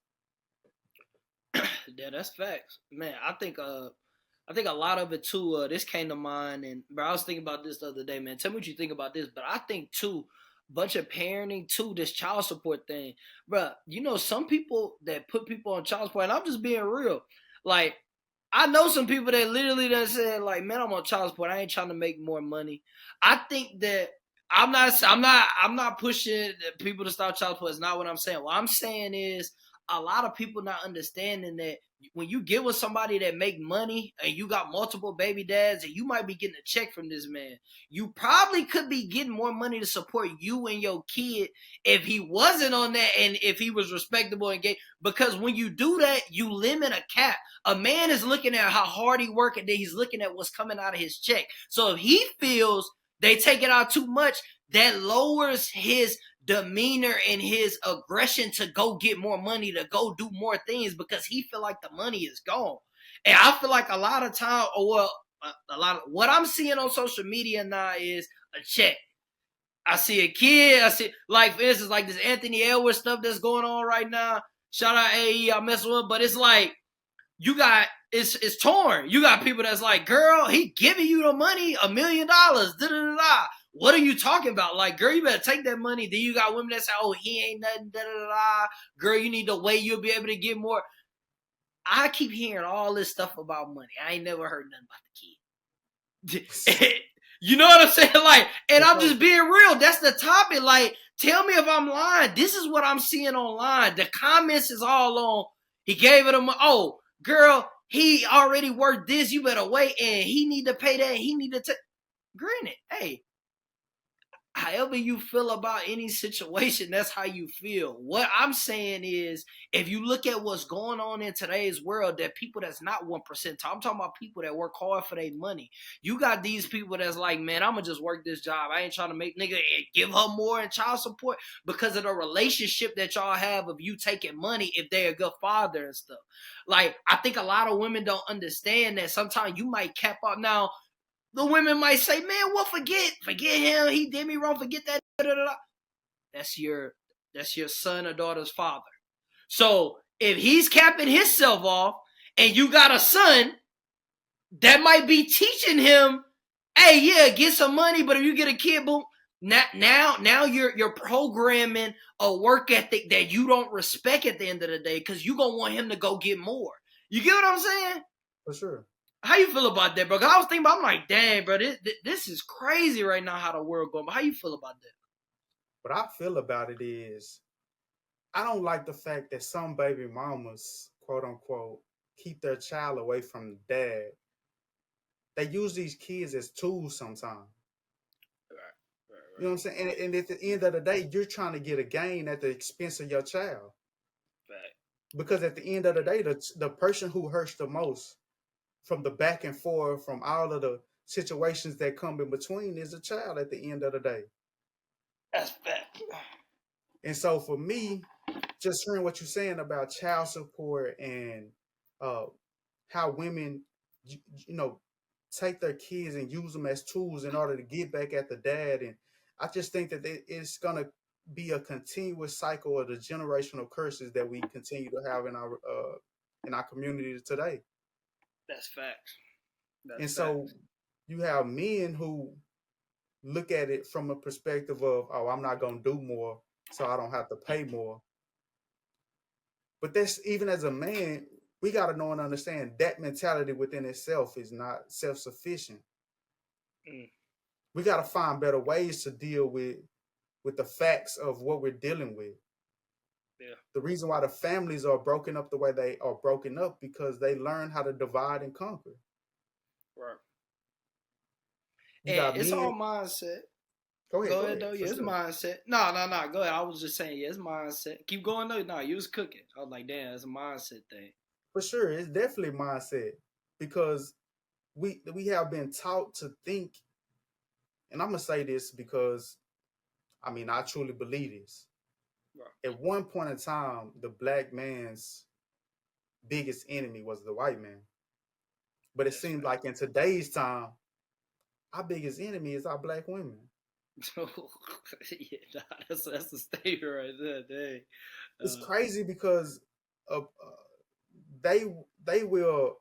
Yeah, that's facts, man. I think a lot of it too. This came to mind, and bro, I was thinking about this the other day, man. Tell me what you think about this. But I think too, bunch of parenting too, this child support thing, bro. You know, some people that put people on child support, and I'm just being real. Like, I know some people that literally done said, like, man, I'm on child support. I ain't trying to make more money. I think that I'm not pushing people to stop child support. It's not what I'm saying. What I'm saying is a lot of people not understanding that when you get with somebody that make money and you got multiple baby dads and you might be getting a check from this man, you probably could be getting more money to support you and your kid if he wasn't on that and if he was respectable and gay. Because when you do that, you limit a cap. A man is looking at how hard he works and then he's looking at what's coming out of his check. So if he feels they take it out too much, that lowers his demeanor and his aggression to go get more money, to go do more things because he feel like the money is gone. And I feel like a lot of time, or well, a lot of what I'm seeing on social media now is a check. I see a kid. I see, like, for instance, like this Anthony Edwards stuff that's going on right now. Shout out AE, I mess with, but it's like you got it's torn. You got people that's like, girl, he giving you the money, $1 million. Da da da. What are you talking about? Like, girl, you better take that money. Then you got women that say, oh, he ain't nothing. Da da da. Girl, you need to wait. You'll be able to get more. I keep hearing all this stuff about money. I ain't never heard nothing about the kid. You know what I'm saying? Like, and I'm just being real. That's the topic. Like, tell me if I'm lying. This is what I'm seeing online. The comments is all on. He gave it a, oh, girl, he already worked this. You better wait. And he need to pay that. He need to take. Granted, hey, however you feel about any situation, that's how you feel. What I'm saying is, if you look at what's going on in today's world, that people that's not 1%, I'm talking about people that work hard for their money. You got these people that's like, man, I'm going to just work this job. I ain't trying to make nigga give her more in child support because of the relationship that y'all have of you taking money if they're a good father and stuff. Like, I think a lot of women don't understand that sometimes you might cap out. Now, the women might say, man, well, forget him. He did me wrong. Forget that. Da, da, da. That's your son or daughter's father. So if he's capping himself off and you got a son, that might be teaching him, hey, yeah, get some money, but if you get a kid, boom, now you're programming a work ethic that you don't respect at the end of the day because you're going to want him to go get more. You get what I'm saying? For sure. How you feel about that, bro? Because I was thinking about, I'm like, dang, bro, this is crazy right now how the world going. But how you feel about that? What I feel about it is, I don't like the fact that some baby mamas, quote unquote, keep their child away from dad. They use these kids as tools sometimes. Right. You know what I'm saying? And at the end of the day, you're trying to get a gain at the expense of your child. Right. Because at the end of the day, the person who hurts the most from the back and forth, from all of the situations that come in between, is a child at the end of the day. That's fact. And so for me, just hearing what you're saying about child support and how women, you know, take their kids and use them as tools in order to get back at the dad. And I just think that it's going to be a continuous cycle of the generational curses that we continue to have in our community today. That's facts. And so you have men who look at it from a perspective of, oh, I'm not going to do more, so I don't have to pay more. But that's, even as a man, we got to know and understand that mentality within itself is not self-sufficient. We got to find better ways to deal with the facts of what we're dealing with. Yeah. The reason why the families are broken up the way they are broken up, because they learn how to divide and conquer. Right. You And got it's men. all mindset. Go ahead, though. Yeah, it's sure. mindset. No. Go ahead. I was just saying, yeah, it's mindset. Keep going though. No, you was cooking. I was like, damn, it's a mindset thing. For sure, it's definitely mindset, because we have been taught to think, and I'm gonna say this because, I mean, I truly believe this. Right. At one point in time, the black man's biggest enemy was the white man. But it seems like in today's time, our biggest enemy is our black women. Yeah, that's a statement right there. Dang. It's crazy because they will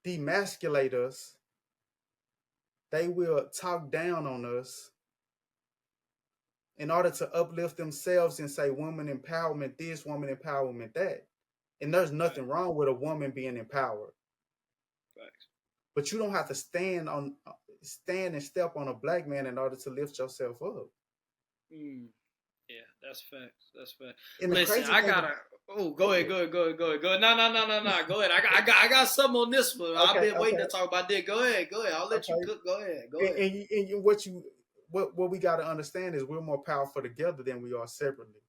demasculate us. They will talk down on us in order to uplift themselves and say woman empowerment this, woman empowerment that. And there's nothing wrong with a woman being empowered. Facts. But you don't have to stand and step on a black man in order to lift yourself up. Yeah, that's facts. That's facts. And listen, I gotta. Oh, go ahead. No. Go ahead. I got something on this one. I've been waiting to talk about that. Go ahead. I'll let you cook. Go ahead. And what we got to understand is we're more powerful together than we are separately.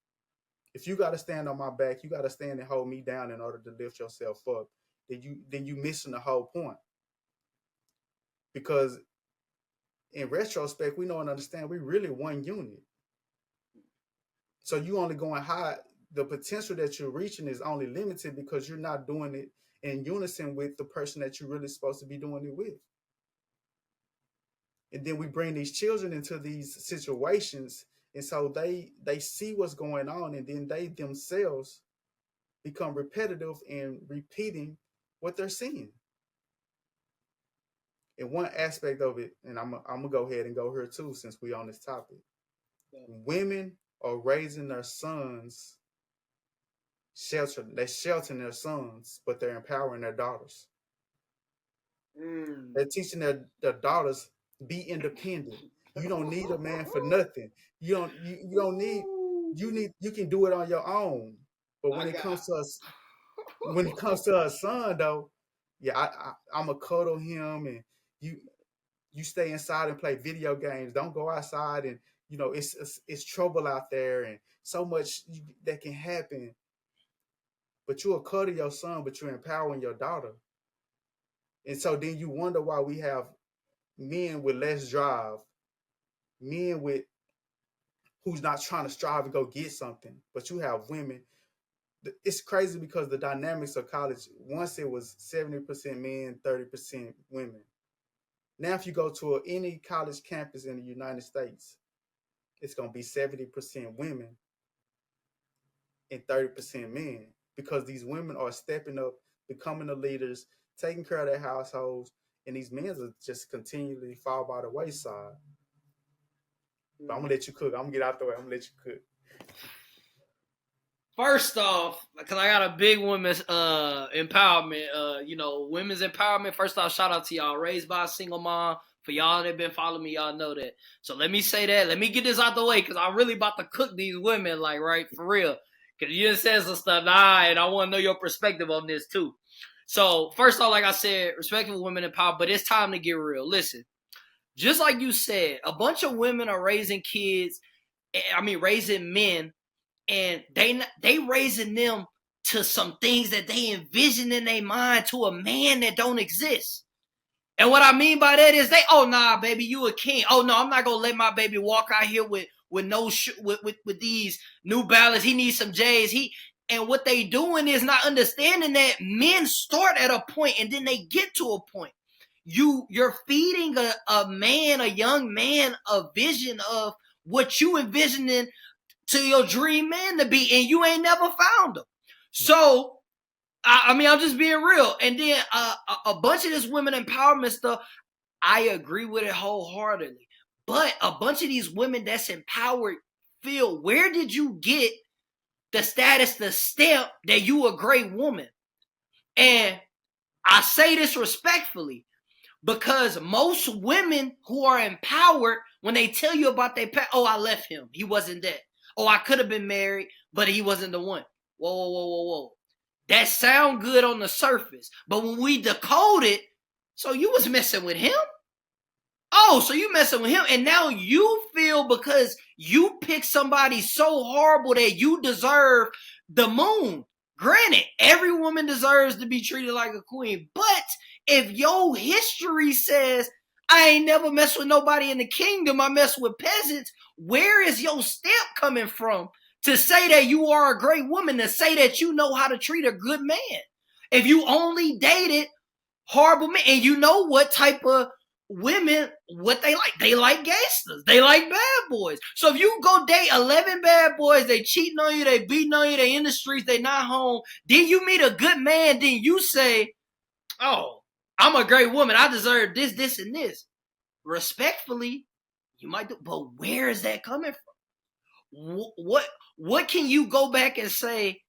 If you got to stand on my back, you got to stand and hold me down in order to lift yourself up. Then you missing the whole point. Because in retrospect, we know and understand we really one unit. So you only going high. the potential that you're reaching is only limited because you're not doing it in unison with the person that you're really supposed to be doing it with. And then we bring these children into these situations, and so they see what's going on, and then they themselves become repetitive in repeating what they're seeing. And one aspect of it, and I'm gonna go ahead and go here too, since we on this topic. Women are raising their sons, they're sheltering their sons, but they're empowering their daughters. They're teaching their daughters, be independent. You don't need a man for nothing. You can do it on your own. But when it comes to a son though, yeah, I'm gonna cuddle him, and you stay inside and play video games. Don't go outside, and it's trouble out there and so much that can happen. But you'll cuddle your son, but you're empowering your daughter. And so then you wonder why we have men with less drive, men who's not trying to strive and go get something. But you have women. It's crazy because the dynamics of college, once it was 70% men, 30% women. Now, if you go to any college campus in the United States, it's going to be 70% women and 30% men, because these women are stepping up, becoming the leaders, taking care of their households, and these men are just continually fall by the wayside. But I'm going to let you cook. I'm going to get out the way. I'm going to let you cook. First off, because I got a big women's empowerment, women's empowerment. First off, shout out to y'all. Raised by a single mom. For y'all that been following me, y'all know that. So let me say that. Let me get this out the way, because I'm really about to cook these women, like, right, for real. Because you just said some stuff, and I want to know your perspective on this, too. So, first off, like I said, respectful women in power, but it's time to get real. Listen, just like you said, a bunch of women are raising men, and they raising them to some things that they envision in their mind to a man that don't exist. And what I mean by that is nah, baby, you a king. Oh no, I'm not gonna let my baby walk out here with these New Balance. He needs some J's. And what they doing is not understanding that men start at a point and then they get to a point. You're feeding a young man, a vision of what you envisioning to your dream man to be, and you ain't never found him. So, I'm just being real. And then a bunch of this women empowerment stuff, I agree with it wholeheartedly. But a bunch of these women that's empowered feel, where did you get the status, the stamp that you a great woman? And I say this respectfully, because most women who are empowered, when they tell you about their past, I left him, he wasn't that. I could have been married, but he wasn't the one. Whoa. That sound good on the surface, but when we decode it, so you was messing with him? So you messing with him, and now you feel because you picked somebody so horrible that you deserve the moon. Granted, every woman deserves to be treated like a queen, but if your history says, I ain't never messed with nobody in the kingdom, I mess with peasants, where is your stamp coming from to say that you are a great woman, to say that you know how to treat a good man? If you only dated horrible men, and you know what type of women, what they like gangsters, they like bad boys. So if you go date 11 bad boys, they cheating on you, they beating on you, they in the streets, they not home, then you meet a good man, then you say, I'm a great woman, I deserve this, and this. Respectfully, you might do, but where is that coming from? What can you go back and say,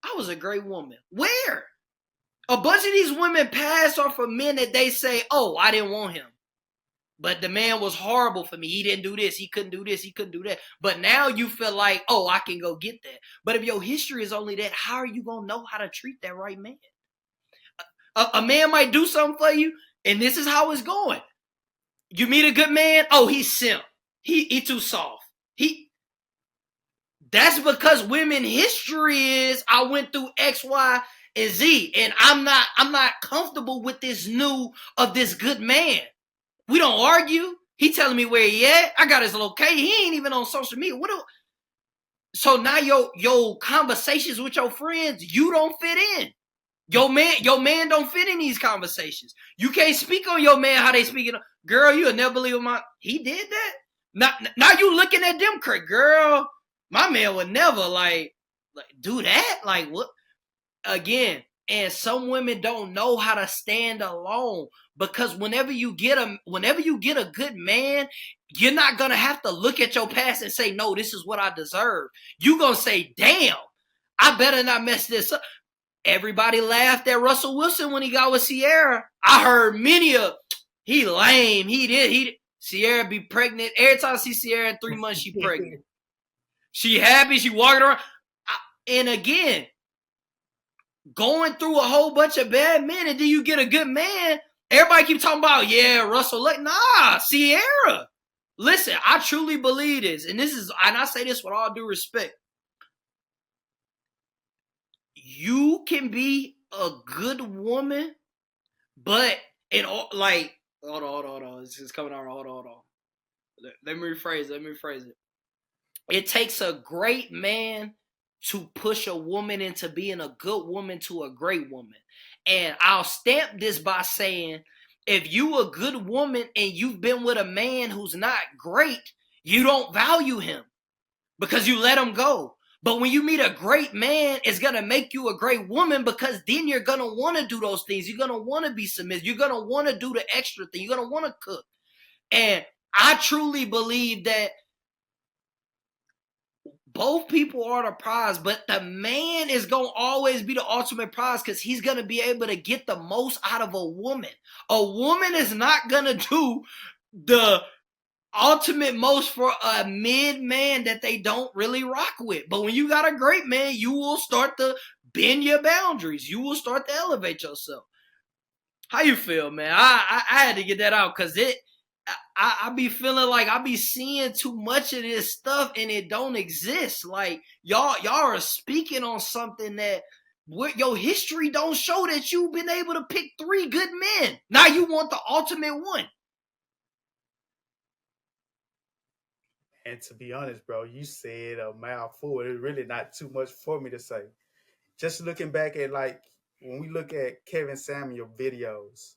I was a great woman? Where? A bunch of these women pass off for men that they say, I didn't want him, but the man was horrible for me. He didn't do this. He couldn't do this. He couldn't do that. But now you feel like, I can go get that. But if your history is only that, how are you going to know how to treat that right man? A man might do something for you, and this is how it's going. You meet a good man, he's simp. He too soft. That's because women history is, I went through X, Y, and Z, and I'm not comfortable with this this good man. We don't argue. He telling me where he at. I got his location. He ain't even on social media. So now your conversations with your friends, you don't fit in. Your man don't fit in these conversations. You can't speak on your man how they speaking. Girl, you'll never believe he did that. Now you looking at them, girl. My man would never like do that. Like what? Again, and some women don't know how to stand alone, because whenever you get a good man, you're not gonna have to look at your past and say, no, this is what I deserve. You gonna say, damn, I better not mess this up. Everybody laughed at Russell Wilson when he got with Sierra. I heard many of, he lame, he did. Sierra be pregnant. Every time I see Sierra in 3 months, she pregnant. She happy, she walking around. And again, going through a whole bunch of bad men, and then you get a good man. Everybody keep talking about, yeah, Russell. Nah, Sierra. Listen, I truly believe this, and I say this with all due respect. You can be a good woman, but hold on. This is coming out. Hold on. Let me rephrase it. It takes a great man to push a woman into being a good woman to a great woman. And I'll stamp this by saying, if you a good woman and you've been with a man who's not great, you don't value him because you let him go. But when you meet a great man, it's going to make you a great woman, because then you're going to want to do those things. You're going to want to be submissive. You're going to want to do the extra thing. You're going to want to cook. And I truly believe that both people are the prize, but the man is going to always be the ultimate prize, because he's going to be able to get the most out of a woman. A woman is not going to do the ultimate most for a mid man that they don't really rock with. But when you got a great man, you will start to bend your boundaries. You will start to elevate yourself. How you feel, man? I had to get that out, because I be feeling like I be seeing too much of this stuff and it don't exist. Like y'all are speaking on something that your history don't show, that you've been able to pick 3 good men. Now you want the ultimate one. And to be honest, bro, you said a mouthful. It's really not too much for me to say. Just looking back at, like, when we look at Kevin Samuel videos,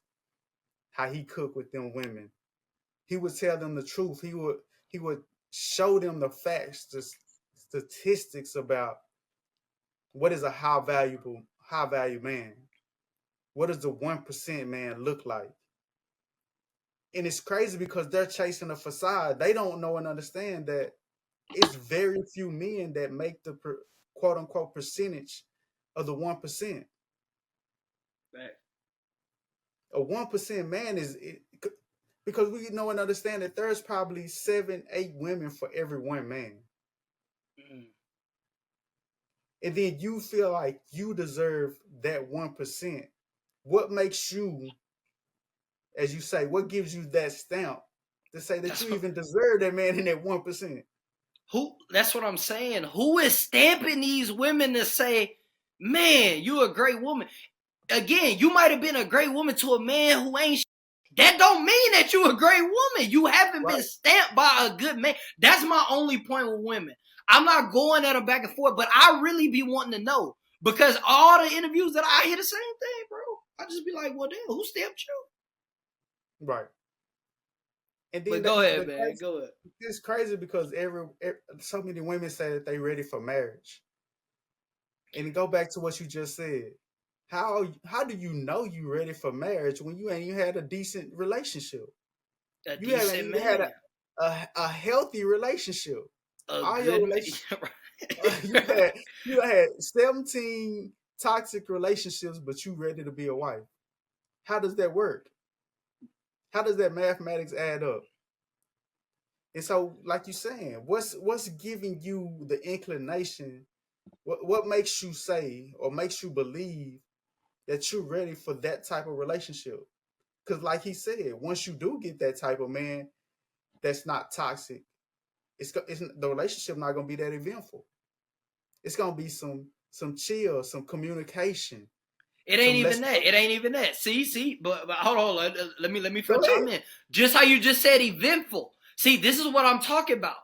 how he cooked with them women, he would tell them the truth. He would show them the facts, the statistics about what is a high value man. What does the 1% man look like? And it's crazy because they're chasing a facade. They don't know and understand that it's very few men that make the quote unquote percentage of the 1%. Right. A 1% man because we know and understand that there's probably 7, 8 women for every one man. Mm. And then you feel like you deserve that 1%. What makes you, as you say, what gives you that stamp to say that you even deserve that man in that 1%? That's what I'm saying. Who is stamping these women to say, man, you a great woman? Again, you might have been a great woman to a man who ain't. That don't mean that you a great woman. You haven't been stamped by a good man. That's my only point with women. I'm not going at them back and forth, but I really be wanting to know, because all the interviews that I hear the same thing, bro. I just be like, well, damn, who stamped you? Right. And then but go ahead, man. Go ahead. It's crazy because so many women say that they ready for marriage. And go back to what you just said. How do you know you ready for marriage when you ain't even had a decent relationship? You haven't even had a healthy relationship. A good man. you had 17 toxic relationships, but you ready to be a wife. How does that work? How does that mathematics add up? And so, like you're saying, what's giving you the inclination? What makes you say or makes you believe that you're ready for that type of relationship? Because, like he said, once you do get that type of man that's not toxic, the relationship not gonna be that eventful. It's gonna be some chill, some communication. It ain't even that. It ain't even that. See, but hold on. Let me chime in. Just how you just said eventful. See, this is what I'm talking about.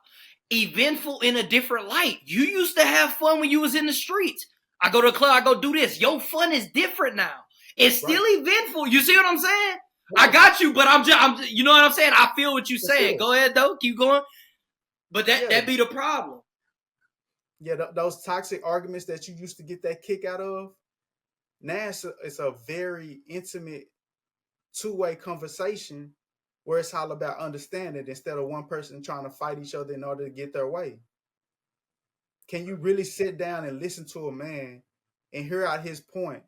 eventful in a different light. You used to have fun when you was in the streets. I go to a club, I go do this. Your fun is different now. It's still eventful. You see what I'm saying? Right. I got you, but I'm you know what I'm saying? I feel what you're saying. Go ahead, though. Keep going. But that be the problem. Yeah, those toxic arguments that you used to get that kick out of, now it's a very intimate two-way conversation where it's all about understanding instead of one person trying to fight each other in order to get their way. Can you really sit down and listen to a man and hear out his point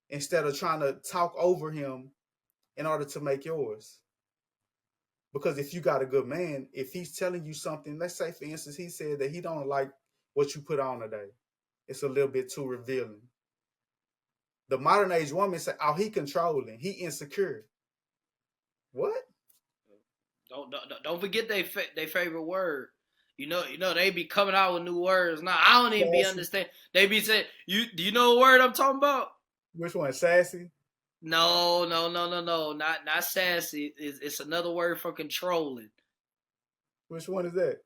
instead of trying to talk over him in order to make yours? Because if you got a good man, if he's telling you something, let's say, for instance, he said that he don't like what you put on today. It's a little bit too revealing. The modern age woman say, oh, he controlling, he insecure. What? Don't forget they favorite word. You know they be coming out with new words. Now I don't even be understand. They be saying, do you know a word I'm talking about? Which one? Sassy? No. Not sassy. It's another word for controlling. Which one is that?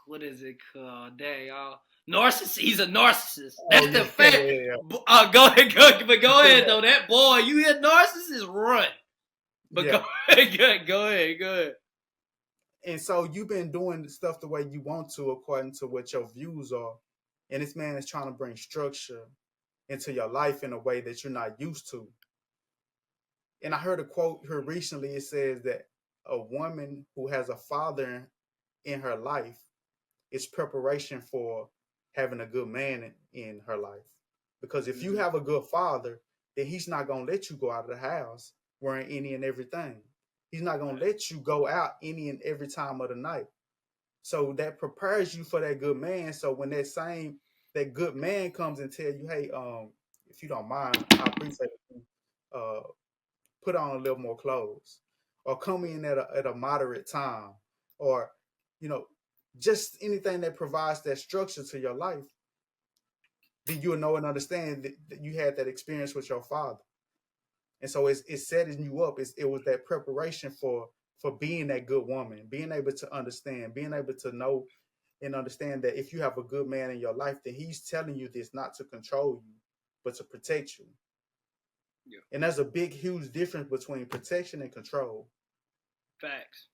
What is it called? Dang, y'all. Narcissist. He's a narcissist. That's the fact. Yeah. Go ahead though. That boy, you hear narcissist, run. But go ahead. And so you've been doing the stuff the way you want to, according to what your views are. And this man is trying to bring structure into your life in a way that you're not used to. And I heard a quote here recently. It says that a woman who has a father in her life is preparation for having a good man in her life. Because if you have a good father, then he's not going to let you go out of the house wearing any and everything. He's not going to let you go out any and every time of the night. So that prepares you for that good man. So when that good man comes and tell you, hey, if you don't mind, I appreciate it. Put on a little more clothes, or come in at a moderate time, or, just anything that provides that structure to your life, then you'll know and understand that you had that experience with your father. And so it's setting you up. It was that preparation for being that good woman, being able to understand, being able to know and understand that if you have a good man in your life, then he's telling you this not to control you, but to protect you. Yeah. And there's a big, huge difference between protection and control. Facts.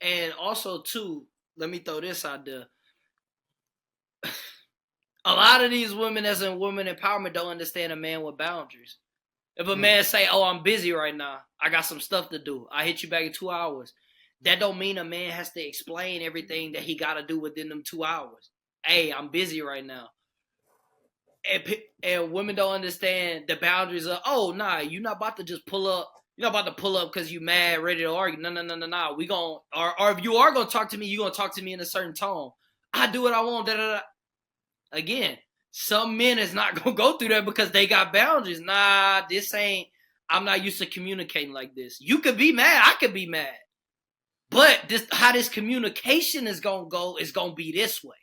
And also, too, let me throw this out there. A lot of these women that's in women empowerment don't understand a man with boundaries. If a man say, oh, I'm busy right now, I got some stuff to do, I hit you back in 2 hours, that don't mean a man has to explain everything that he got to do within them 2 hours. Hey, I'm busy right now. And women don't understand the boundaries of, oh, nah, you're not about to just pull up. You're not about to pull up because you mad, ready to argue. No. We gon' or if you are going to talk to me, you're going to talk to me in a certain tone. I do what I want, da-da-da. Again, some men is not going to go through that because they got boundaries. Nah, I'm not used to communicating like this. You could be mad. I could be mad. But how this communication is going to go is going to be this way.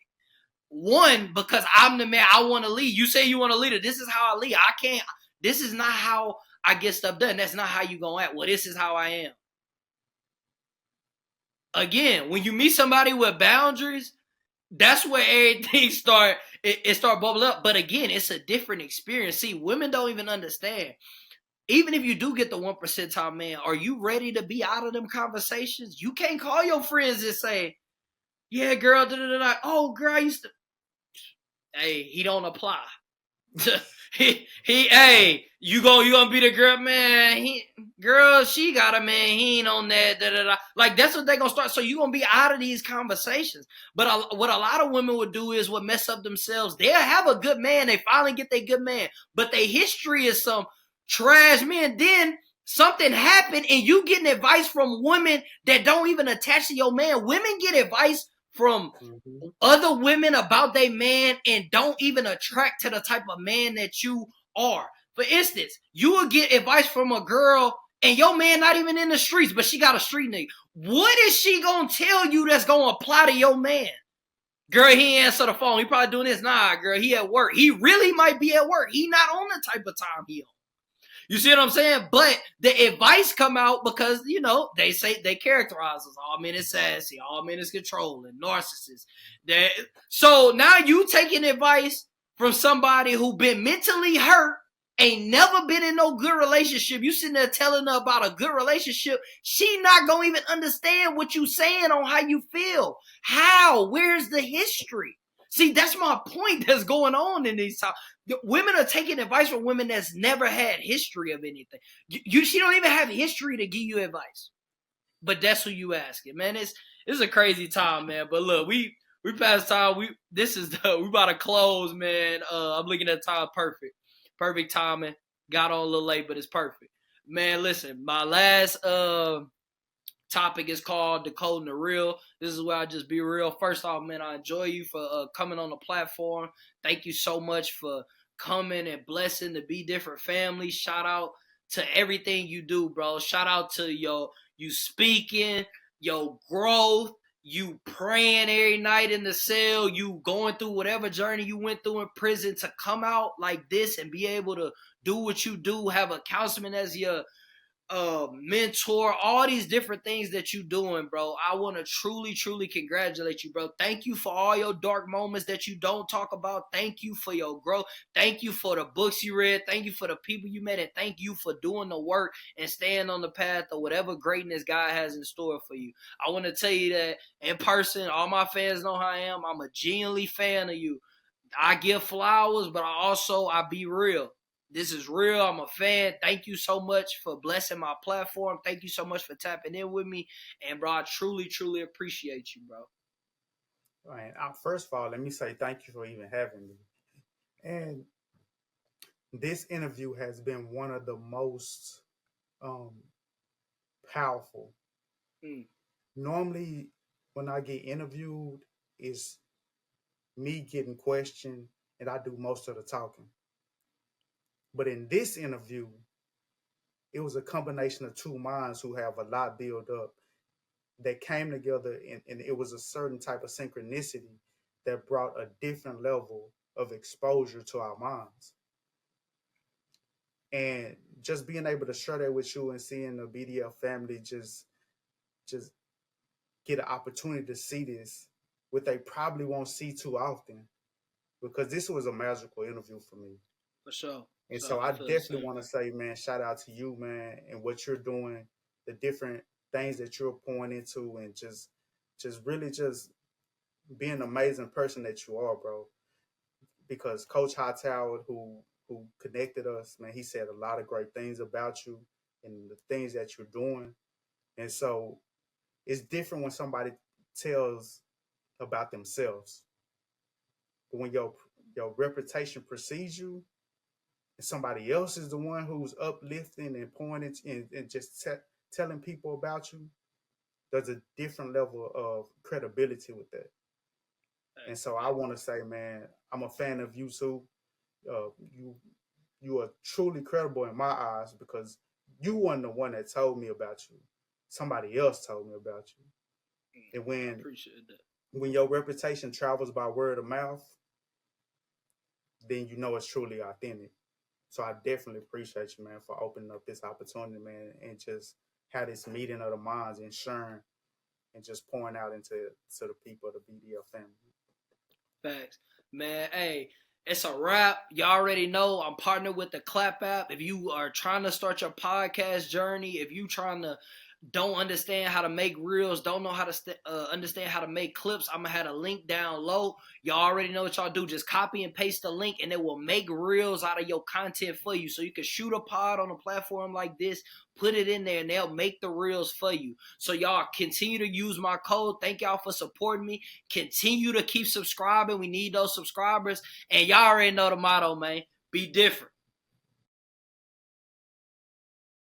One, because I'm the man, I want to lead. You say you want to lead it. This is how I lead. I can't. This is not how I get stuff done. That's not how you going to act. Well, this is how I am. Again, when you meet somebody with boundaries, that's where everything start bubbling up. But again, it's a different experience. See, women don't even understand. Even if you do get the 1 percentile man, are you ready to be out of them conversations? You can't call your friends and say, yeah, girl, da-da-da-da. Oh, girl, I used to. Hey, he don't apply. Hey, you gonna be the girl, man. Girl, she got a man. He ain't on that. Da-da-da. Like, that's what they gonna start. So you gonna be out of these conversations. But what a lot of women would do is what mess up themselves. They'll have a good man. They finally get their good man. But their history is some trash man. Then something happened and you getting advice from women that don't even attach to your man. Women get advice from other women about their man and don't even attract to the type of man that you are. For instance, you will get advice from a girl and your man not even in the streets, but she got a street nigga. What is she going to tell you that's going to apply to your man? Girl, he ain't answer the phone. He probably doing this. Nah, girl, he at work. He really might be at work. He not on the type of time he on. You see what I'm saying? But the advice come out because, you know, they say they characterize us. All men is sassy. All men is controlling. Narcissists. So now you taking advice from somebody who been mentally hurt, ain't never been in no good relationship. You sitting there telling her about a good relationship. She not going to even understand what you saying on how you feel. How? Where's the history? See, that's my point that's going on in these times. Women are taking advice from women that's never had history of anything. She don't even have history to give you advice. But that's who you asking, man. It's a crazy time, man. But look, we past time. We about to close, man. I'm looking at time perfect timing. Got on a little late, but it's perfect, man. Listen, my last topic is called Decoding the Real. This is where I just be real. First off, man, I enjoy you for coming on the platform. Thank you so much for coming and blessing the Be Different family. Shout out to everything you do, bro. Shout out to you speaking, your growth, you praying every night in the cell, you going through whatever journey you went through in prison to come out like this and be able to do what you do, have a councilman as your mentor, all these different things that you doing, bro. I want to truly congratulate you, bro. Thank you for all your dark moments that you don't talk about. Thank you for your growth. Thank you for the books you read. Thank you for the people you met, and thank you for doing the work and staying on the path of whatever greatness God has in store for you. I want to tell you that in person. All my fans know how I am. I'm a genuinely fan of you. I give flowers, but I be real. This is real. I'm a fan. Thank you so much for blessing my platform. Thank you so much for tapping in with me. And, bro, I truly appreciate you, bro. All right. First of all, let me say thank you for even having me. And this interview has been one of the most powerful. Normally, when I get interviewed, it's me getting questioned, and I do most of the talking. But in this interview, it was a combination of two minds who have a lot built up that came together, and it was a certain type of synchronicity that brought a different level of exposure to our minds. And just being able to share that with you and seeing the BDF family just get an opportunity to see this, what they probably won't see too often, because this was a magical interview for me. For sure. And so I definitely want to say, man, shout out to you, man, and what you're doing, the different things that you're pouring into, and just really being an amazing person that you are, bro. Because Coach Hightower, who connected us, man, he said a lot of great things about you and the things that you're doing. And so it's different when somebody tells about themselves. But when your reputation precedes you, and somebody else is the one who's uplifting and pointing and just telling people about you, there's a different level of credibility with that. And so I want to say, man, I'm a fan of you too. You are truly credible in my eyes, because you weren't the one that told me about you. Somebody else told me about you. And I appreciate that. When your reputation travels by word of mouth, then you know it's truly authentic. So I definitely appreciate you, man, for opening up this opportunity, man, and just have this meeting of the minds and sharing and just pouring out into the people of the BDF family. Facts. Man, hey, it's a wrap. You already know I'm partnered with the Clap app. If you are trying to start your podcast journey, if you don't understand how to make reels, don't know how to understand how to make clips, I'm going to have a link down low. Y'all already know what y'all do. Just copy and paste the link, and it will make reels out of your content for you. So you can shoot a pod on a platform like this, put it in there, and they'll make the reels for you. So y'all continue to use my code. Thank y'all for supporting me. Continue to keep subscribing. We need those subscribers. And y'all already know the motto, man. Be different.